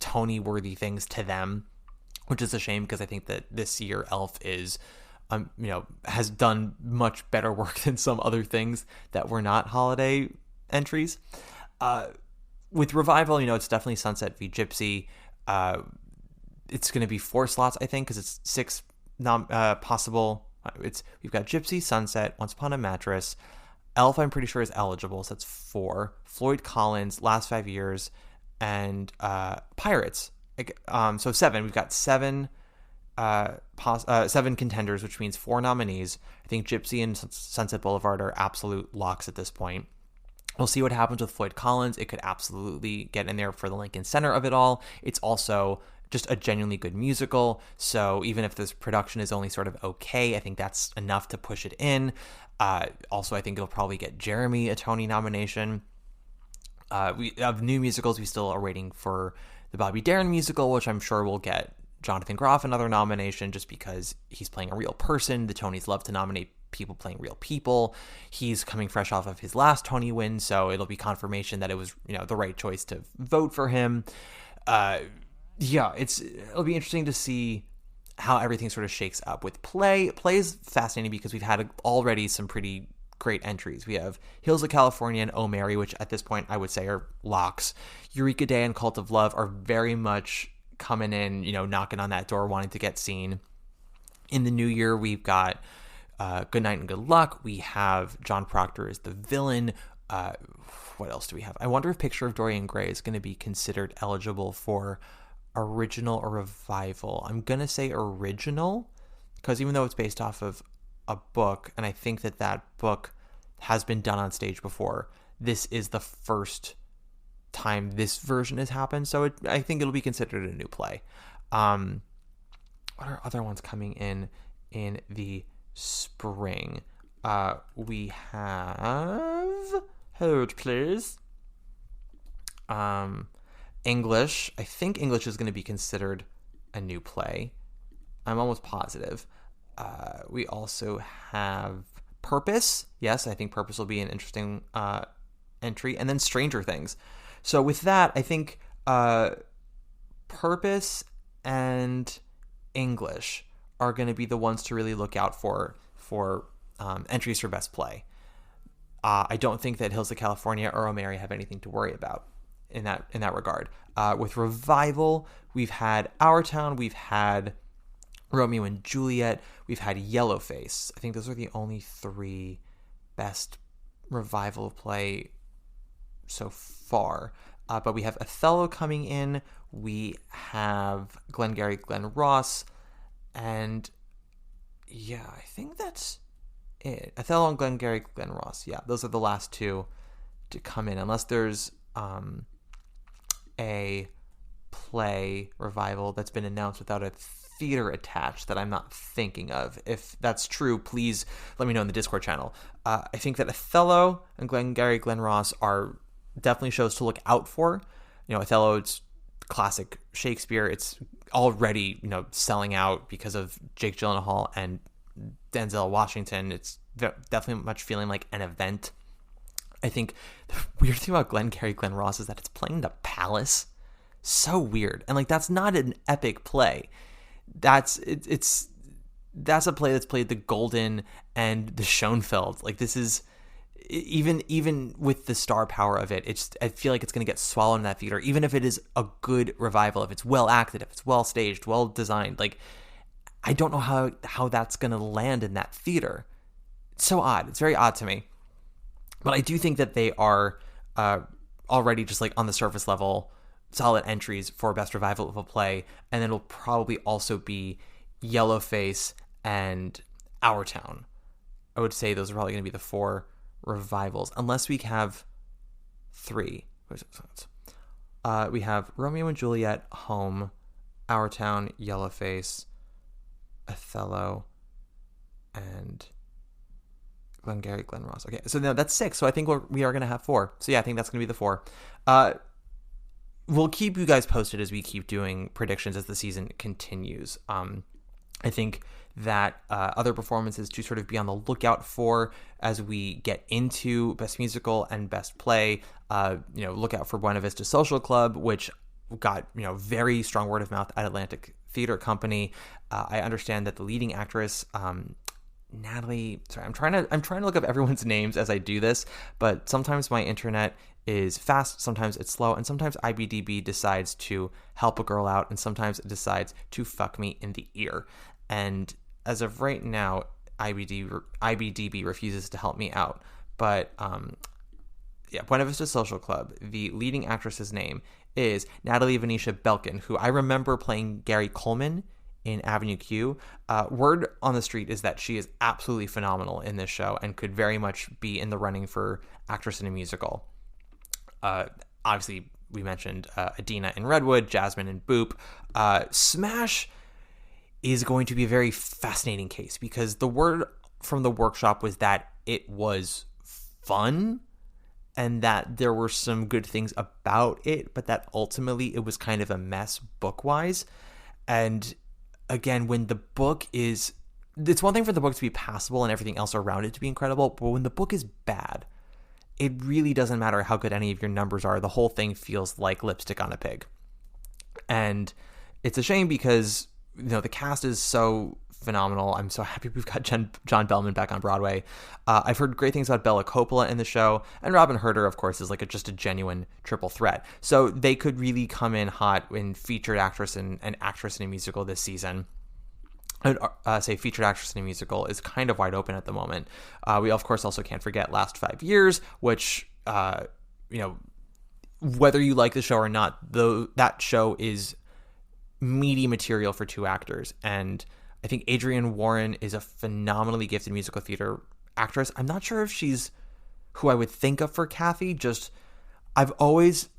Tony-worthy things to them, which is a shame because I think that this year Elf is, has done much better work than some other things that were not holiday entries. With Revival, it's definitely Sunset v. Gypsy. It's going to be 4 slots, I think, because it's 6 possible. We've got Gypsy, Sunset, Once Upon a Mattress. Elf, I'm pretty sure, is eligible, so that's 4. Floyd Collins, Last 5 Years, and Pirates. So 7. We've got 7 contenders, which means 4 nominees. I think Gypsy and Sunset Boulevard are absolute locks at this point. We'll see what happens with Floyd Collins. It could absolutely get in there for the Lincoln Center of it all. It's also just a genuinely good musical. So even if this production is only sort of okay, I think that's enough to push it in. Also, I think it'll probably get Jeremy a Tony nomination. We have new musicals. We still are waiting for the Bobby Darin musical, which I'm sure will get Jonathan Groff another nomination just because he's playing a real person. The Tonys love to nominate people playing real people. He's coming fresh off of his last Tony win, so it'll be confirmation that it was, the right choice to vote for him. It'll be interesting to see how everything sort of shakes up with play. Play is fascinating because we've had already some pretty great entries. We have Hills of California and Oh Mary, which at this point I would say are locks. Eureka Day and Cult of Love are very much coming in, knocking on that door, wanting to get seen. In the new year, we've got Good Night and Good Luck. We have John Proctor as the villain. What else do we have? I wonder if Picture of Dorian Gray is going to be considered eligible for original or revival. I'm going to say original because even though it's based off of a book, and I think that book has been done on stage before, this is the first time this version has happened, so I think it'll be considered a new play. What are other ones coming in the spring? We have, hold please, English. I think English is going to be considered a new play. I'm almost positive. We also have Purpose. Yes, I think Purpose will be an interesting entry. And then Stranger Things. So with that, I think Purpose and English are going to be the ones to really look out for entries for Best Play. I don't think that Hills of California or Oh Mary have anything to worry about in that regard. With Revival, we've had Our Town, we've had Romeo and Juliet, we've had Yellowface. I think those are the only 3 best revival play so far. But we have Othello coming in, we have Glengarry Glen Ross, and yeah, I think that's it. Othello and Glengarry Glen Ross. Yeah, those are the last 2 to come in, unless there's a play revival that's been announced without a theater attached that I'm not thinking of. If that's true, please let me know in the Discord channel. I think that Othello and Glengarry Glen Ross are definitely shows to look out for. Othello, it's classic Shakespeare. It's already, selling out because of Jake Gyllenhaal and Denzel Washington. It's definitely much feeling like an event. I think the weird thing about Glengarry Glen Ross is that it's playing the Palace. So weird. And that's not an epic play. That's a play that's played the Golden and the Schoenfeld. This is even with the star power of it, I feel like it's going to get swallowed in that theater, even if it is a good revival, if it's well acted, if it's well staged, well designed. I don't know how that's going to land in that theater. It's so odd. It's very odd to me. But I do think that they are already just like on the surface level solid entries for best revival of a play, and then it'll probably also be Yellowface and Our Town. I would say those are probably going to be the 4 revivals, unless we have 3. We have Romeo and Juliet, Home, Our Town, Yellowface, Othello, and Glengarry Glen Ross. Okay, so now that's 6. So I think we are going to have 4. So yeah, I think that's going to be the 4. We'll keep you guys posted as we keep doing predictions as the season continues. I think that other performances to sort of be on the lookout for as we get into Best Musical and Best Play. Look out for Buena Vista Social Club, which got very strong word of mouth at Atlantic Theater Company. I understand that the leading actress, Natalie. Sorry, I'm trying to look up everyone's names as I do this, but sometimes my internet is fast, sometimes it's slow, and sometimes IBDB decides to help a girl out, and sometimes it decides to fuck me in the ear. And as of right now, IBDB refuses to help me out. But Buena Vista Social Club, the leading actress's name is Natalie Venetia Belkin, who I remember playing Gary Coleman in Avenue Q. Word on the street is that she is absolutely phenomenal in this show and could very much be in the running for actress in a musical. Obviously, we mentioned Adina in Redwood, Jasmine in Boop. Smash is going to be a very fascinating case because the word from the workshop was that it was fun and that there were some good things about it, but that ultimately it was kind of a mess book-wise. And again, when the book is... It's one thing for the book to be passable and everything else around it to be incredible, but when the book is bad, it really doesn't matter how good any of your numbers are. The whole thing feels like lipstick on a pig. And it's a shame because, the cast is so phenomenal. I'm so happy we've got John Bellman back on Broadway. I've heard great things about Bella Coppola in the show, and Robin Herder, of course, is like just a genuine triple threat. So they could really come in hot in featured actress and actress in a musical this season. I'd say featured actress in a musical is kind of wide open at the moment. We, of course, also can't forget Last 5 Years, which, whether you like the show or not, that show is meaty material for 2 actors. And I think Adrienne Warren is a phenomenally gifted musical theater actress. I'm not sure if she's who I would think of for Kathy. Just I've always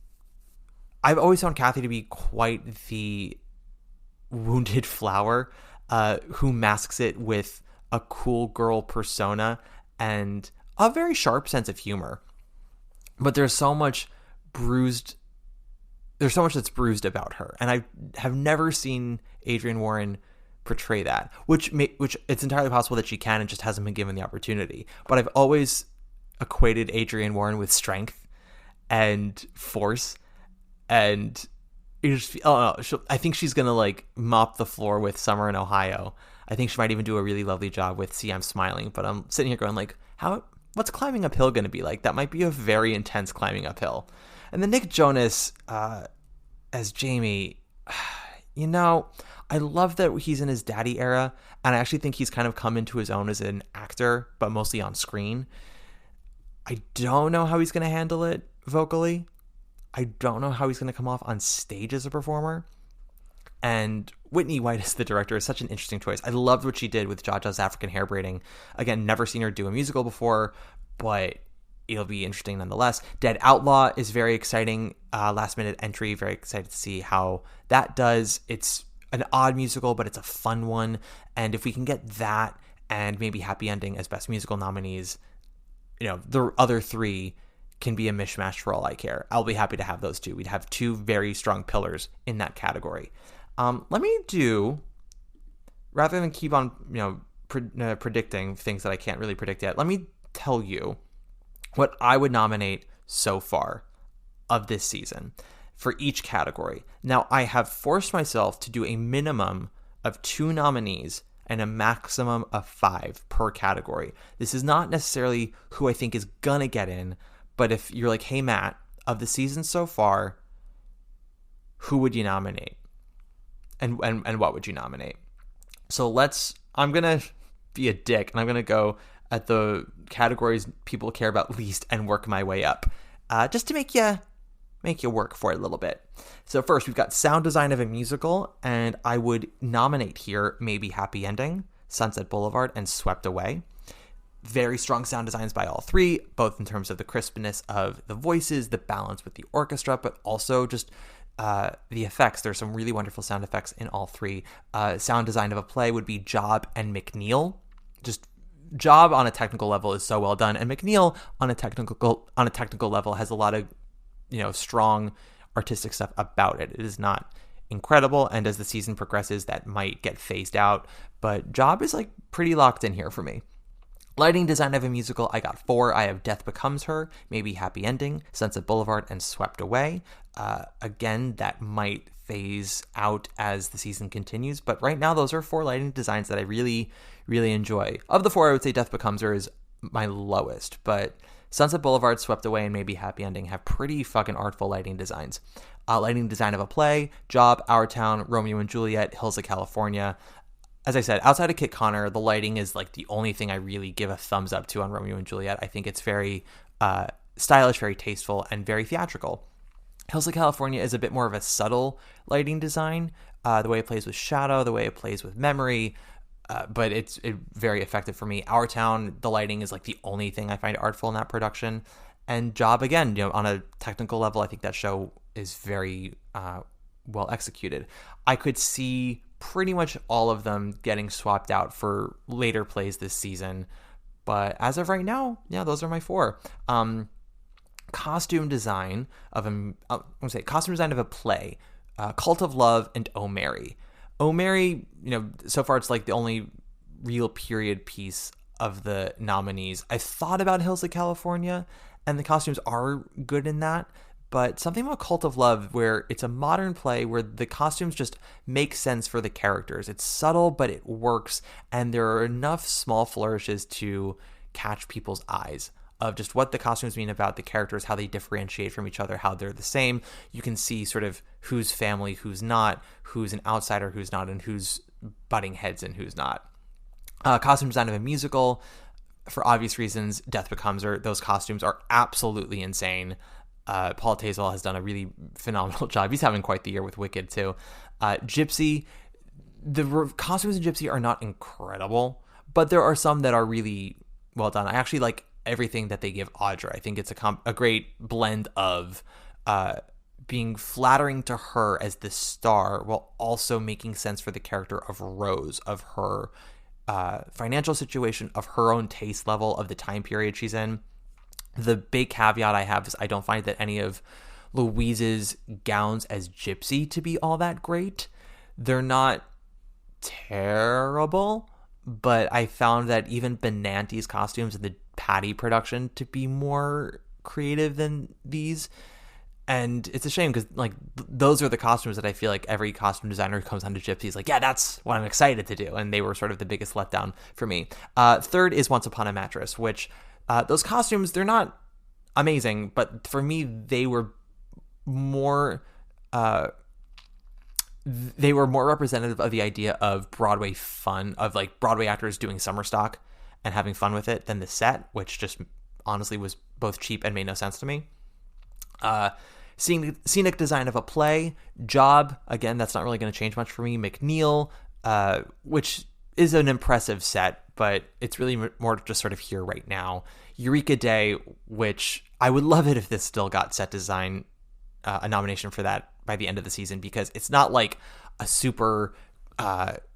found Kathy to be quite the wounded flower who masks it with a cool girl persona and a very sharp sense of humor. But there's so much that's bruised about her, and I have never seen Adrienne Warren portray that, which it's entirely possible that she can and just hasn't been given the opportunity. But I've always equated Adrienne Warren with strength and force, and I think she's gonna like mop the floor with Summer in Ohio. I think she might even do a really lovely job with See I'm Smiling. But I'm sitting here going like, what's climbing uphill gonna be like? That might be a very intense climbing uphill. And then Nick Jonas as Jamie, I love that he's in his daddy era, and I actually think he's kind of come into his own as an actor, but mostly on screen. I don't know how he's going to handle it vocally. I don't know how he's going to come off on stage as a performer. And Whitney White as the director is such an interesting choice. I loved what she did with Jaja's African hair braiding. Again, never seen her do a musical before, but it'll be interesting nonetheless. Dead Outlaw is very exciting. Last minute entry. Very excited to see how that does. It's an odd musical, but it's a fun one. And if we can get that and maybe Happy Ending as best musical nominees, the other 3 can be a mishmash for all I care. I'll be happy to have those 2. We'd have 2 very strong pillars in that category. Let me do, rather than keep on, predicting things that I can't really predict yet, let me tell you what I would nominate so far of this season for each category. Now, I have forced myself to do a minimum of 2 nominees and a maximum of 5 per category. This is not necessarily who I think is gonna get in, but if you're like, hey, Matt, of the season so far, who would you nominate? And what would you nominate? So I'm gonna be a dick, and I'm gonna go at the categories people care about least and work my way up, just to make you make you work for it a little bit. So first, we've got sound design of a musical, and I would nominate here maybe Happy Ending, Sunset Boulevard, and Swept Away. Very strong sound designs by all three, both in terms of the crispness of the voices, the balance with the orchestra, but also just the effects. There's some really wonderful sound effects in all three. Sound design of a play would be Job and McNeil. Just Job on a technical level is so well done, and McNeil on a technical level has a lot of strong artistic stuff about it. It is not incredible, and as the season progresses, that might get phased out. But Job is like pretty locked in here for me. Lighting design of a musical, I got 4. I have Death Becomes Her, maybe Happy Ending, Sunset Boulevard, and Swept Away. Again, that might phase out as the season continues, but right now those are 4 lighting designs that I really, really enjoy. Of the 4, I would say Death Becomes Her is my lowest, but Sunset Boulevard, Swept Away, and maybe Happy Ending have pretty fucking artful lighting designs. Lighting design of a play, Job, Our Town, Romeo and Juliet, Hills of California. As I said, outside of Kit Connor, the lighting is like the only thing I really give a thumbs up to on Romeo and Juliet. I think it's very stylish, very tasteful, and very theatrical. Hills of California is a bit more of a subtle lighting design, the way it plays with shadow, the way it plays with memory, but it's very effective for me. Our Town, the lighting is like the only thing I find artful in that production. And Job, again, on a technical level, I think that show is very well executed. I could see pretty much all of them getting swapped out for later plays this season, but as of right now, yeah, those are my 4. Costume design of a play, Cult of Love, and Oh Mary. Oh Mary, so far it's like the only real period piece of the nominees. I thought about Hills of California, and the costumes are good in that, but something about Cult of Love, where it's a modern play where the costumes just make sense for the characters. It's subtle, but it works, and there are enough small flourishes to catch people's eyes of just what the costumes mean about the characters, how they differentiate from each other, how they're the same. You can see sort of who's family, who's not, who's an outsider, who's not, and who's butting heads and who's not. Costume design of a musical, for obvious reasons, Death Becomes Her. Those costumes are absolutely insane. Paul Tazewell has done a really phenomenal job. He's having quite the year with Wicked, too. Gypsy, the costumes in Gypsy are not incredible, but there are some that are really well done. I actually like everything that they give Audra. I think it's a great blend of being flattering to her as the star while also making sense for the character of Rose, of her financial situation, of her own taste level, of the time period she's in. The big caveat I have is I don't find that any of Louise's gowns as Gypsy to be all that great. They're not terrible, but I found that even Benanti's costumes in the Patty production to be more creative than these. And it's a shame because those are the costumes that I feel like every costume designer who comes onto Gypsy is like, yeah, that's what I'm excited to do. And they were sort of the biggest letdown for me. Third is Once Upon a Mattress, which those costumes, they're not amazing, but for me, they were more representative of the idea of Broadway fun, of like Broadway actors doing summer stock and having fun with it, than the set, which just honestly was both cheap and made no sense to me. Scenic design of a play, Job, again, that's not really going to change much for me. McNeil, which is an impressive set, but it's really more just sort of here right now. Eureka Day, which I would love it if this still got set design, a nomination for that by the end of the season, because it's not like a super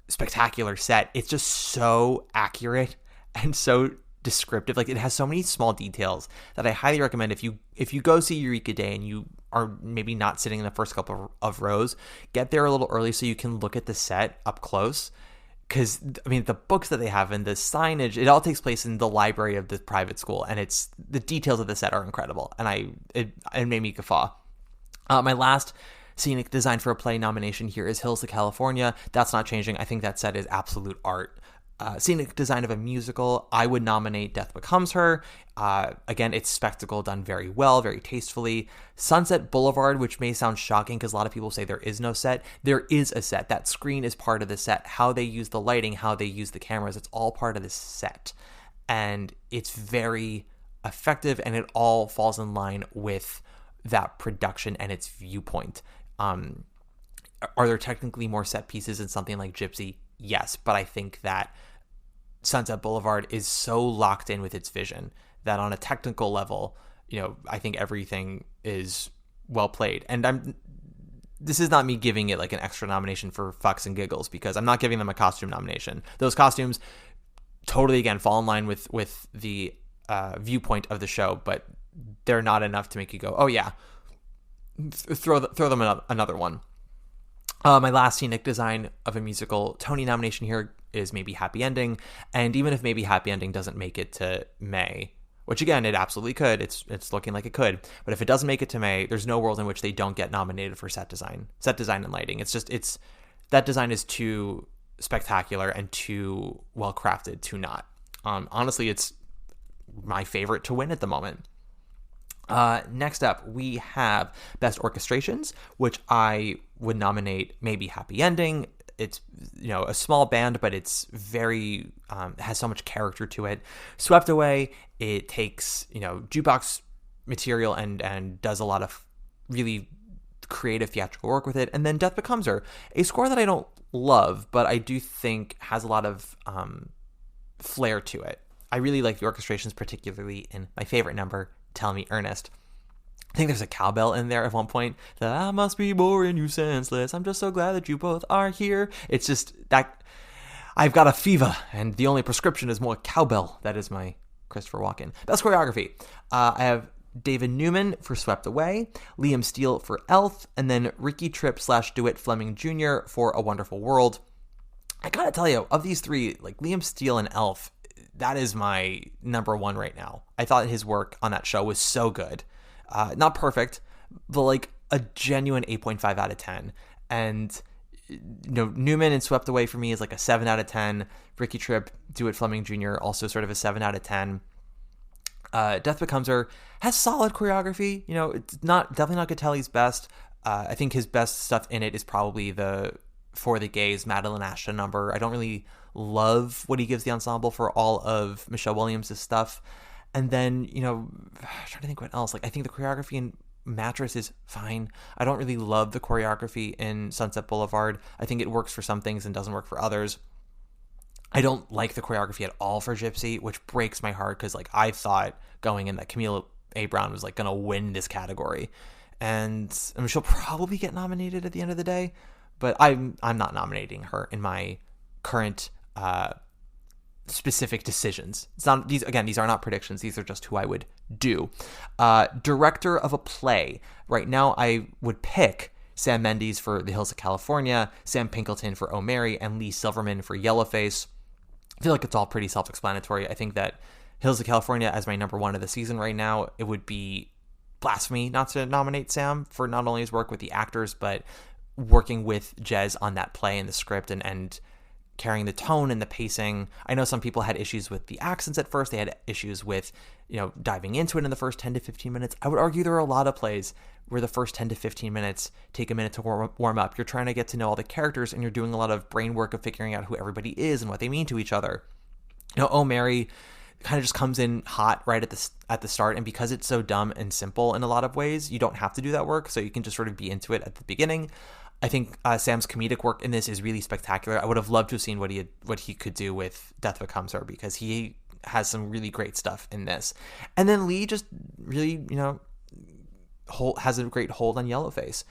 spectacular set. It's just so accurate and so descriptive. Like, it has so many small details that I highly recommend if you go see Eureka Day and you are maybe not sitting in the first couple of rows, get there a little early so you can look at the set up close. Because, I mean, the books that they have and the signage, it all takes place in the library of the private school, and the details of the set are incredible, and it made me guffaw. My last scenic design for a play nomination here is Hills of California. That's not changing. I think that set is absolute art. Scenic design of a musical, I would nominate Death Becomes Her. Again, it's spectacle done very well, very tastefully. Sunset Boulevard, which may sound shocking because a lot of people say there is no set. There is a set. That screen is part of the set. How they use the lighting, how they use the cameras, it's all part of the set. And it's very effective, and it all falls in line with that production and its viewpoint. Are there technically more set pieces in something like Gypsy? Yes, but I think that Sunset Boulevard is so locked in with its vision that on a technical level, I think everything is well played. And this is not me giving it like an extra nomination for fucks and giggles, because I'm not giving them a costume nomination. Those costumes totally, again, fall in line with the viewpoint of the show, but they're not enough to make you go, oh yeah, throw them another one. My last scenic design of a musical Tony nomination here is Maybe Happy Ending. And even if Maybe Happy Ending doesn't make it to May, which again, it absolutely could, it's looking like it could, but if it doesn't make it to May, there's no world in which they don't get nominated for set design and lighting. That design is too spectacular and too well crafted to not. Honestly, it's my favorite to win at the moment. Next up, we have Best Orchestrations, which I would nominate Maybe Happy Ending. It's, a small band, but it's very, has so much character to it. Swept Away, it takes, jukebox material and does a lot of really creative theatrical work with it. And then Death Becomes Her, a score that I don't love, but I do think has a lot of flair to it. I really like the orchestrations, particularly in my favorite number, Tell Me Ernest. I think there's a cowbell in there at one point. That I must be boring you senseless. I'm just so glad that you both are here. It's just that I've got a fever, and the only prescription is more cowbell. That is my Christopher Walken. Best choreography. I have David Newman for Swept Away, Liam Steele for Elf, and then Ricky Tripp / DeWitt Fleming Jr. for A Wonderful World. I gotta tell you, of these three, like Liam Steele and Elf, that is my number one right now. I thought his work on that show was so good. Not perfect, but like a genuine 8.5 out of 10. And, Newman and Swept Away for me is like a 7 out of 10. Ricky Tripp, DeWitt Fleming Jr., also sort of a 7 out of 10. Death Becomes Her has solid choreography. It's definitely not Gattelli's best. I think his best stuff in it is probably the For the Gays Madeline Ashton number. I don't really love what he gives the ensemble for all of Michelle Williams' stuff. And then, I'm trying to think what else. Like, I think the choreography in Mattress is fine. I don't really love the choreography in Sunset Boulevard. I think it works for some things and doesn't work for others. I don't like the choreography at all for Gypsy, which breaks my heart, because, like, I thought going in that Camille A. Brown was, like, going to win this category. And she'll probably get nominated at the end of the day, but I'm not nominating her in my current specific decisions. It's not these are not predictions. These are just who I would do. Director of a play. Right now, I would pick Sam Mendes for The Hills of California, Sam Pinkelton for Oh Mary, and Lee Silverman for Yellowface. I feel like it's all pretty self-explanatory. I think that Hills of California as my number one of the season right now, it would be blasphemy not to nominate Sam for not only his work with the actors, but working with Jez on that play and the script and carrying the tone and the pacing. I know some people had issues with the accents at first. They had issues with, diving into it in the first 10 to 15 minutes. I would argue there are a lot of plays where the first 10 to 15 minutes take a minute to warm up. You're trying to get to know all the characters, and you're doing a lot of brain work of figuring out who everybody is and what they mean to each other. Oh Mary kind of just comes in hot right at the start, and because it's so dumb and simple in a lot of ways, you don't have to do that work, so you can just sort of be into it at the beginning. I think Sam's comedic work in this is really spectacular. I would have loved to have seen what he could do with Death Becomes Her, because he has some really great stuff in this. And then Lee just really, has a great hold on Yellowface.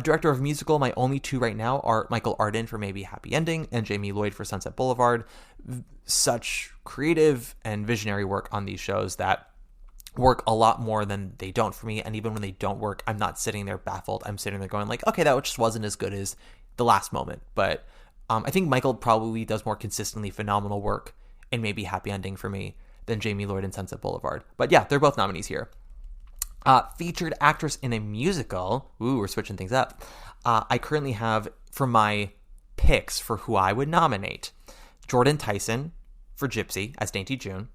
Director of musical, my only two right now are Michael Arden for Maybe Happy Ending and Jamie Lloyd for Sunset Boulevard. Such creative and visionary work on these shows that work a lot more than they don't for me. And even when they don't work, I'm not sitting there baffled. I'm sitting there going like, okay, that just wasn't as good as The Last Moment. But I think Michael probably does more consistently phenomenal work in Maybe Happy Ending for me than Jamie Lloyd in Sunset Boulevard. But yeah, they're both nominees here. Featured actress in a musical. Ooh, we're switching things up. I currently have, for my picks for who I would nominate, Jordan Tyson for Gypsy as Dainty June,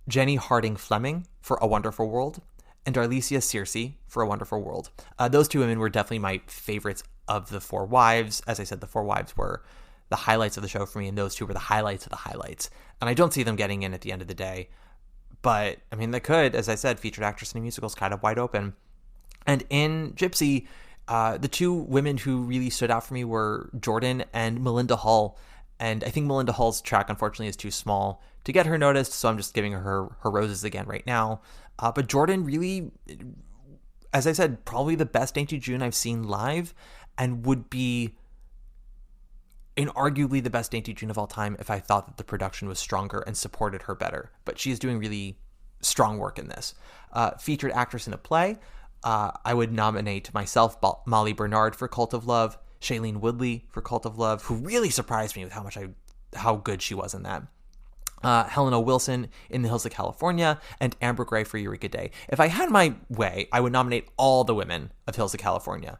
Jenny Harding Fleming for A Wonderful World, and Darlicia Searcy for A Wonderful World. Those two women were definitely my favorites of the Four Wives. As I said, the Four Wives were the highlights of the show for me, and those two were the highlights of the highlights. And I don't see them getting in at the end of the day. but I mean, they could, as I said, featured actress in a musical is kind of wide open. And in Gypsy, the two women who really stood out for me were Jordan and Melinda Hull. And I think Melinda Hull's track, unfortunately, is too small to get her noticed, so I'm just giving her roses again right now. But Jordan really, as I said, probably the best Dainty June I've seen live, and would be inarguably the best Dainty June of all time if I thought that the production was stronger and supported her better. But she is doing really strong work in this. Featured actress in a play, I would nominate myself, Molly Bernard for Cult of Love, Shailene Woodley for Cult of Love, who really surprised me with how good she was in that. Helena Wilson in The Hills of California, and Amber Gray for Eureka Day. If I had my way, I would nominate all the women of Hills of California.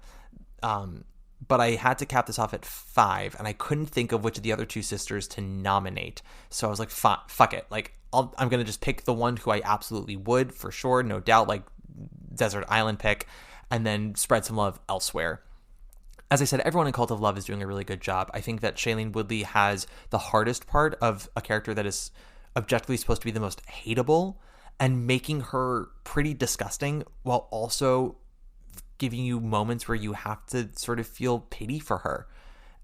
But I had to cap this off at 5, and I couldn't think of which of the other two sisters to nominate. So I was like, fuck it. Like, I'm going to just pick the one who I absolutely would, for sure, no doubt, like Desert Island pick, and then spread some love elsewhere. As I said, everyone in Cult of Love is doing a really good job. I think that Shailene Woodley has the hardest part of a character that is objectively supposed to be the most hateable, and making her pretty disgusting while also giving you moments where you have to sort of feel pity for her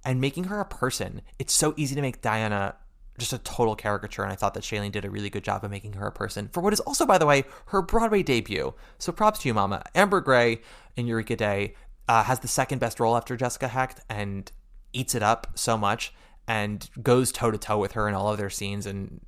and making her a person. It's so easy to make Diana just a total caricature, and I thought that Shailene did a really good job of making her a person for what is also, by the way, her Broadway debut. So props to you, mama. Amber Gray in Eureka Day has the second best role after Jessica Hecht and eats it up so much and goes toe-to-toe with her in all of their scenes and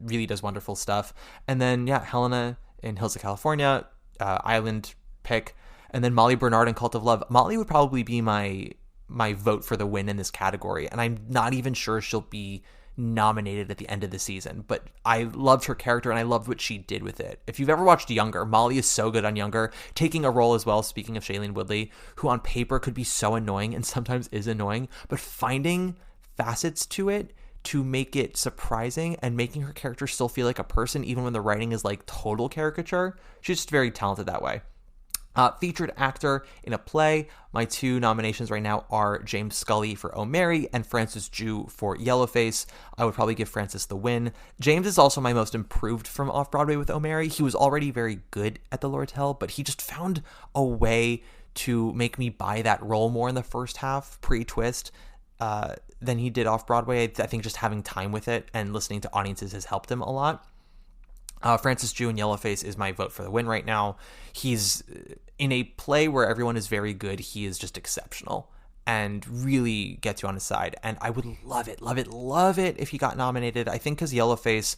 really does wonderful stuff. And then, yeah, Helena in Hills of California, Island pick, and then Molly Bernard in Cult of Love. Molly would probably be my vote for the win in this category, and I'm not even sure she'll be nominated at the end of the season, but I loved her character and I loved what she did with it. If you've ever watched Younger, Molly is so good on Younger, taking a role as well, speaking of Shailene Woodley, who on paper could be so annoying and sometimes is annoying, but finding facets to it to make it surprising and making her character still feel like a person even when the writing is like total caricature. She's just very talented that way. Featured actor in a play, my two nominations right now are James Scully for Oh Mary and Francis Ju for Yellowface. I would probably give Francis the win. James is also my most improved from Off-Broadway with Oh Mary. He was already very good at the Lortel, but he just found a way to make me buy that role more in the first half, pre-twist, than he did Off-Broadway. I think just having time with it and listening to audiences has helped him a lot. Francis Ju in Yellowface is my vote for the win right now. He's in a play where everyone is very good. He is just exceptional and really gets you on his side. And I would love it if he got nominated. I think because Yellowface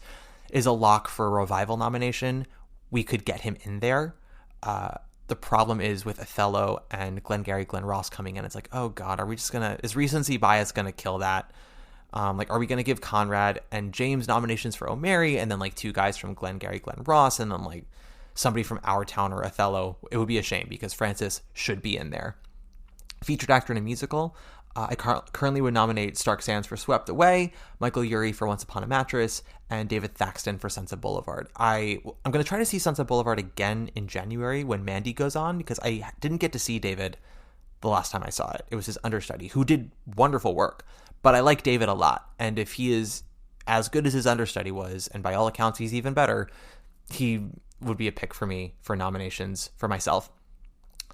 is a lock for a revival nomination, we could get him in there. The problem is with Othello and Glengarry Glen Ross coming in. It's like, oh God, is recency bias gonna kill that? Are we going to give Conrad and James nominations for Oh Mary and then like two guys from Glengarry Glen Ross and then like somebody from Our Town or Othello? It would be a shame because Francis should be in there. Featured actor in a musical, I currently would nominate Stark Sands for Swept Away, Michael Urie for Once Upon a Mattress, and David Thaxton for Sunset Boulevard. I'm going to try to see Sunset Boulevard again in January when Mandy goes on because I didn't get to see David the last time I saw it. It was his understudy who did wonderful work. But I like David a lot, and if he is as good as his understudy was, and by all accounts he's even better, he would be a pick for me for nominations for myself.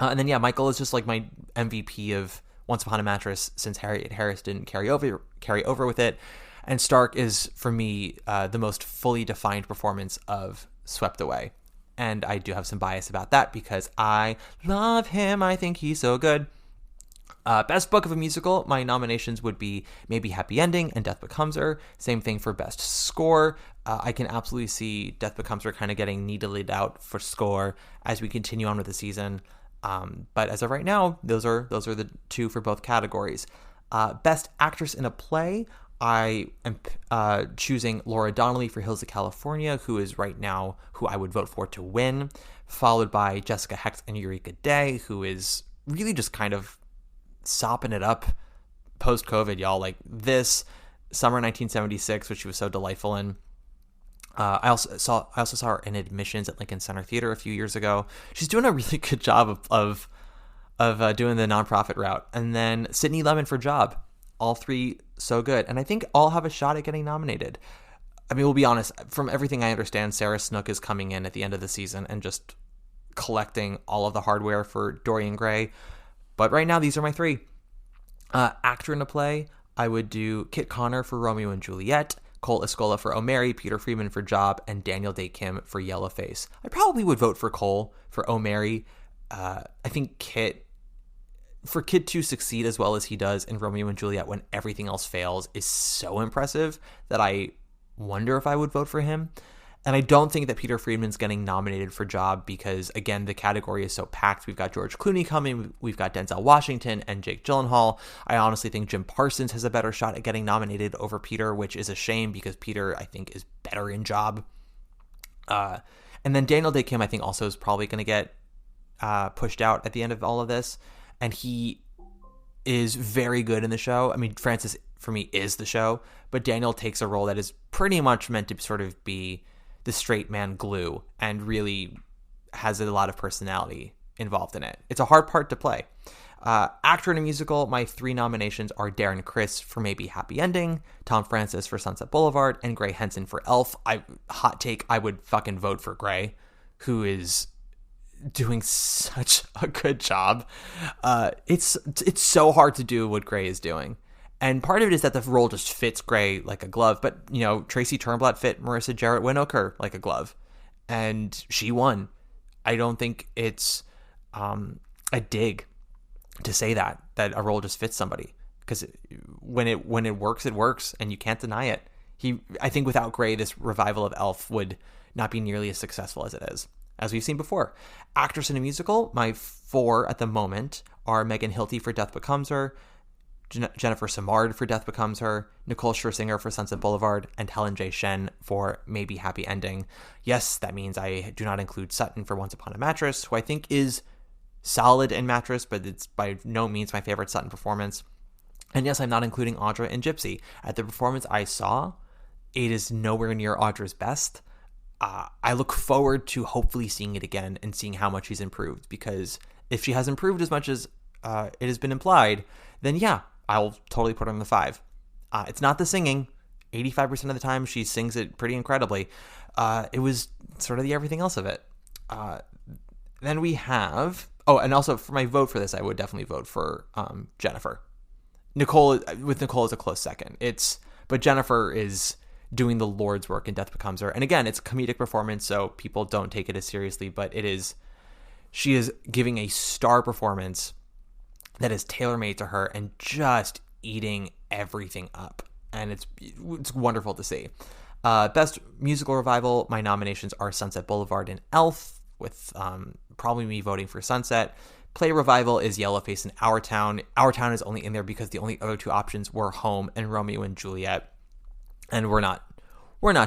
And then, yeah, Michael is just like my MVP of Once Upon a Mattress since Harriet Harris didn't carry over with it. And Stark is, for me, the most fully defined performance of Swept Away. And I do have some bias about that because I love him. I think he's so good. Best book of a musical, my nominations would be maybe Happy Ending and Death Becomes Her. Same thing for best score. I can absolutely see Death Becomes Her kind of getting needled out for score as we continue on with the season. But as of right now, those are the two for both categories. Best actress in a play, I am choosing Laura Donnelly for Hills of California, who is right now who I would vote for to win, followed by Jessica Hecht and Eureka Day, who is really just kind of sopping it up post-COVID, y'all. Like this summer 1976, which she was so delightful in. I also saw her in Admissions at Lincoln Center Theater a few years ago. She's doing a really good job of doing the nonprofit route. And then Sydney Lemon for Job. All three so good. And I think all have a shot at getting nominated. I mean, we'll be honest, from everything I understand, Sarah Snook is coming in at the end of the season and just collecting all of the hardware for Dorian Gray. But right now, these are my three. Actor in a play, I would do Kit Connor for Romeo and Juliet, Cole Escola for O'Mary, Peter Freeman for Job, and Daniel Day Kim for Yellowface. I probably would vote for Cole for O'Mary. I think for Kit to succeed as well as he does in Romeo and Juliet when everything else fails is so impressive that I wonder if I would vote for him. And I don't think that Peter Friedman's getting nominated for Job because, again, the category is so packed. We've got George Clooney coming. We've got Denzel Washington and Jake Gyllenhaal. I honestly think Jim Parsons has a better shot at getting nominated over Peter, which is a shame because Peter, I think, is better in Job. And then Daniel Day Kim, I think, also is probably going to get pushed out at the end of all of this. And he is very good in the show. I mean, Francis, for me, is the show. But Daniel takes a role that is pretty much meant to sort of be the straight man glue and really has a lot of personality involved in it. It's a hard part to play. Actor in a musical, my three nominations are Darren Criss for Maybe Happy Ending, Tom Francis for Sunset Boulevard, and Gray Henson for Elf. Hot take, I would fucking vote for Gray, who is doing such a good job. It's so hard to do what Gray is doing. And part of it is that the role just fits Gray like a glove. But, you know, Tracy Turnblad fit Marissa Jarrett Winokur like a glove. And she won. I don't think it's a dig to say that a role just fits somebody. Because when it works, it works. And you can't deny it. I think without Gray, this revival of Elf would not be nearly as successful as it is, as we've seen before. Actress in a musical, my four at the moment are Megan Hilty for Death Becomes Her, Jennifer Simard for Death Becomes Her, Nicole Scherzinger for Sunset Boulevard, and Helen J. Shen for Maybe Happy Ending. Yes, that means I do not include Sutton for Once Upon a Mattress, who I think is solid in Mattress, but it's by no means my favorite Sutton performance. And yes, I'm not including Audra in Gypsy. At the performance I saw, it is nowhere near Audra's best. I look forward to hopefully seeing it again and seeing how much she's improved, because if she has improved as much as it has been implied, then yeah, I'll totally put her in the 5. It's not the singing. 85% of the time, she sings it pretty incredibly. It was sort of the everything else of it. Then we have... Oh, and also for my vote for this, I would definitely vote for Jennifer. Nicole is a close second. But Jennifer is doing the Lord's work in Death Becomes Her. And again, it's a comedic performance, so people don't take it as seriously, but she is giving a star performance that is tailor-made to her and just eating everything up. And it's wonderful to see. Best musical revival, my nominations are Sunset Boulevard and Elf, with probably me voting for Sunset. Play revival is Yellowface and Our Town. Our Town is only in there because the only other two options were Home and Romeo and Juliet. And we're not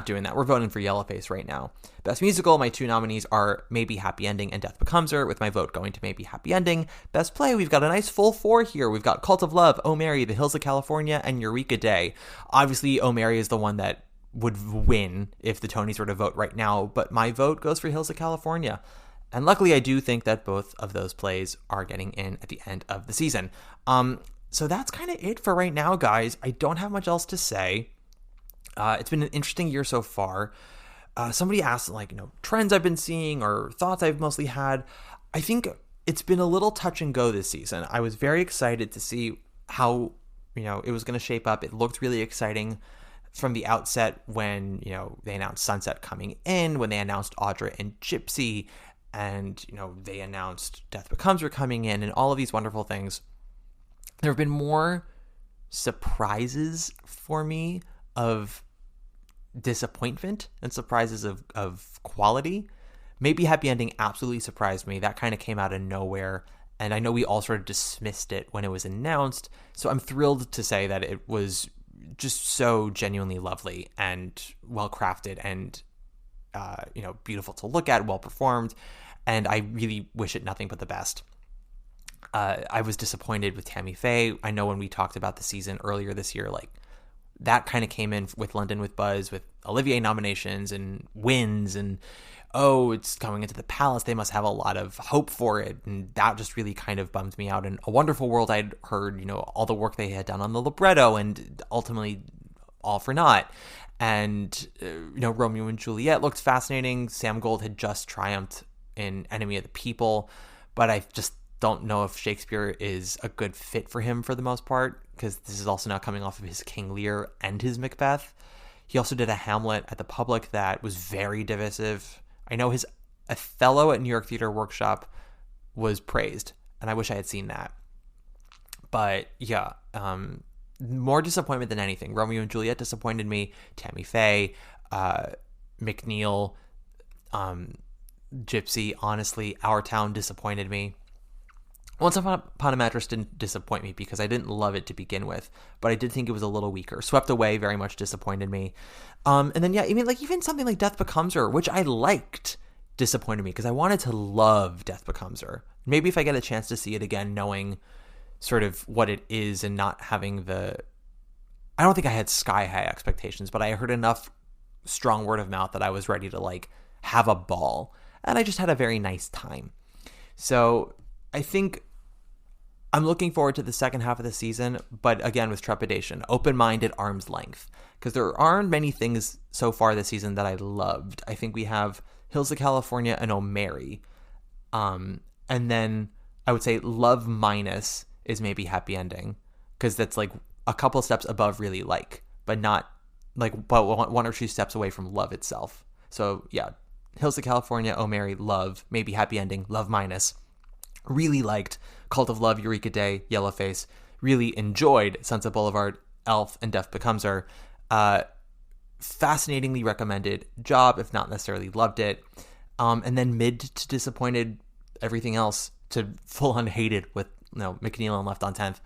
doing that. We're voting for Yellowface right now. Best musical, my two nominees are Maybe Happy Ending and Death Becomes Her, with my vote going to Maybe Happy Ending. Best play, we've got a nice full 4 here. We've got Cult of Love, Oh Mary, The Hills of California, and Eureka Day. Obviously, Oh Mary is the one that would win if the Tonys were to vote right now, but my vote goes for Hills of California. And luckily, I do think that both of those plays are getting in at the end of the season. So that's kind of it for right now, guys. I don't have much else to say. It's been an interesting year so far. Somebody asked, trends I've been seeing or thoughts I've mostly had. I think it's been a little touch and go this season. I was very excited to see how, it was going to shape up. It looked really exciting from the outset when, they announced Sunset coming in, when they announced Audra and Gypsy, and, they announced Death Becomes Her coming in, and all of these wonderful things. There have been more surprises for me of disappointment and surprises of quality. Maybe Happy Ending absolutely surprised me. That kind of came out of nowhere, and I know we all sort of dismissed it when it was announced, so I'm thrilled to say that it was just so genuinely lovely and well crafted and beautiful to look at, well performed, and I really wish it nothing but the best. I was disappointed with Tammy Faye. I know when we talked about the season earlier this year, that kind of came in with London with Buzz, with Olivier nominations and wins, and it's coming into the Palace, they must have a lot of hope for it, and that just really kind of bummed me out. In A Wonderful World, I'd heard all the work they had done on the libretto, and ultimately all for naught. And, Romeo and Juliet looked fascinating. Sam Gold had just triumphed in Enemy of the People, but I just don't know if Shakespeare is a good fit for him for the most part, because this is also now coming off of his King Lear and his Macbeth. He also did a Hamlet at the Public that was very divisive. I know his Othello at New York Theater Workshop was praised, and I wish I had seen that. But yeah, more disappointment than anything. Romeo and Juliet disappointed me. Tammy Faye, McNeil, Gypsy, honestly, Our Town disappointed me. Once Upon a Mattress didn't disappoint me because I didn't love it to begin with, but I did think it was a little weaker. Swept Away very much disappointed me. And then, yeah, even something like Death Becomes Her, which I liked, disappointed me because I wanted to love Death Becomes Her. Maybe if I get a chance to see it again, knowing sort of what it is and not having I don't think I had sky high expectations, but I heard enough strong word of mouth that I was ready to have a ball, and I just had a very nice time. So I think I'm looking forward to the second half of the season, but again, with trepidation, open-minded, arm's length, because there aren't many things so far this season that I loved. I think we have Hills of California and O'Mary, and then I would say Love Minus is maybe Happy Ending, because that's a couple steps above really but not but one or two steps away from Love itself. So yeah, Hills of California, O'Mary, Love, maybe Happy Ending, Love Minus. Really liked Cult of Love, Eureka Day, Yellowface. Really enjoyed Sunset Boulevard, Elf, and Death Becomes Her. Fascinatingly recommended. Job, if not necessarily loved it. And then mid to disappointed everything else to full on hated with McNeil and Left on 10th.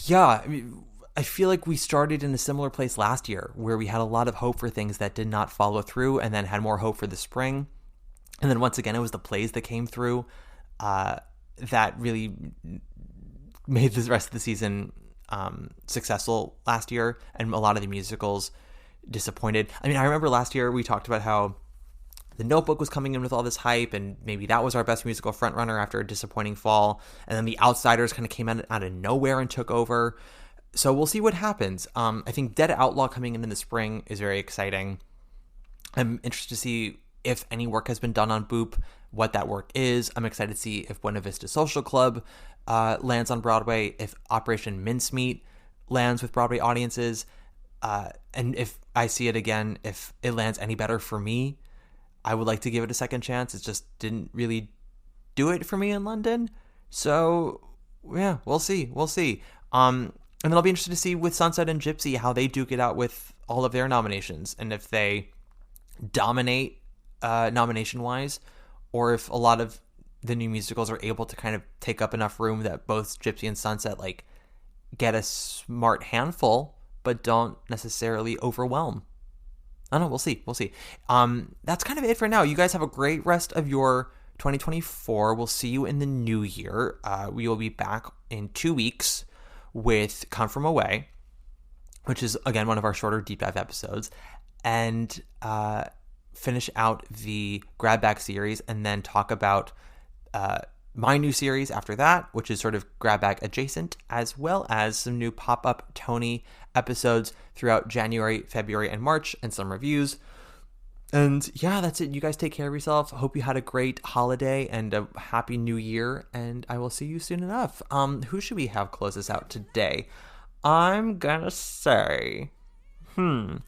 Yeah, I feel like we started in a similar place last year where we had a lot of hope for things that did not follow through, and then had more hope for the spring. And then once again, it was the plays that came through that really made the rest of the season successful last year, and a lot of the musicals disappointed. I mean, I remember last year we talked about how The Notebook was coming in with all this hype, and maybe that was our best musical frontrunner after a disappointing fall. And then The Outsiders kind of came out of nowhere and took over. So we'll see what happens. I think Dead Outlaw coming in the spring is very exciting. I'm interested to see if any work has been done on Boop, what that work is. I'm excited to see if Buena Vista Social Club lands on Broadway, if Operation Mincemeat lands with Broadway audiences, and if I see it again, if it lands any better for me. I would like to give it a second chance. It just didn't really do it for me in London. So, yeah, we'll see. And then I'll be interested to see with Sunset and Gypsy how they duke it out with all of their nominations, and if they dominate nomination-wise, or if a lot of the new musicals are able to kind of take up enough room that both Gypsy and Sunset get a smart handful, but don't necessarily overwhelm. I don't know. We'll see. That's kind of it for now. You guys have a great rest of your 2024. We'll see you in the new year. We will be back in 2 weeks with Come From Away, which is, again, one of our shorter deep dive episodes, and finish out the Grab Bag series, and then talk about my new series after that, which is sort of Grab Bag adjacent, as well as some new pop-up Tony episodes throughout January, February, and March, and some reviews. And yeah, that's it. You guys take care of yourself. Hope you had a great holiday and a happy new year, and I will see you soon enough. Who should we have close us out today? I'm gonna say, I'm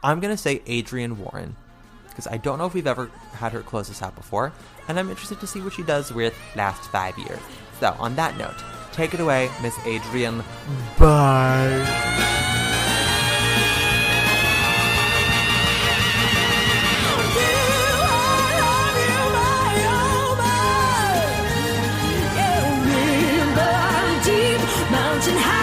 gonna say Adrienne Warren, because I don't know if we've ever had her close us out before, and I'm interested to see what she does with Last 5 Years. So, on that note, take it away, Miss Adrienne. Bye. Mountain high.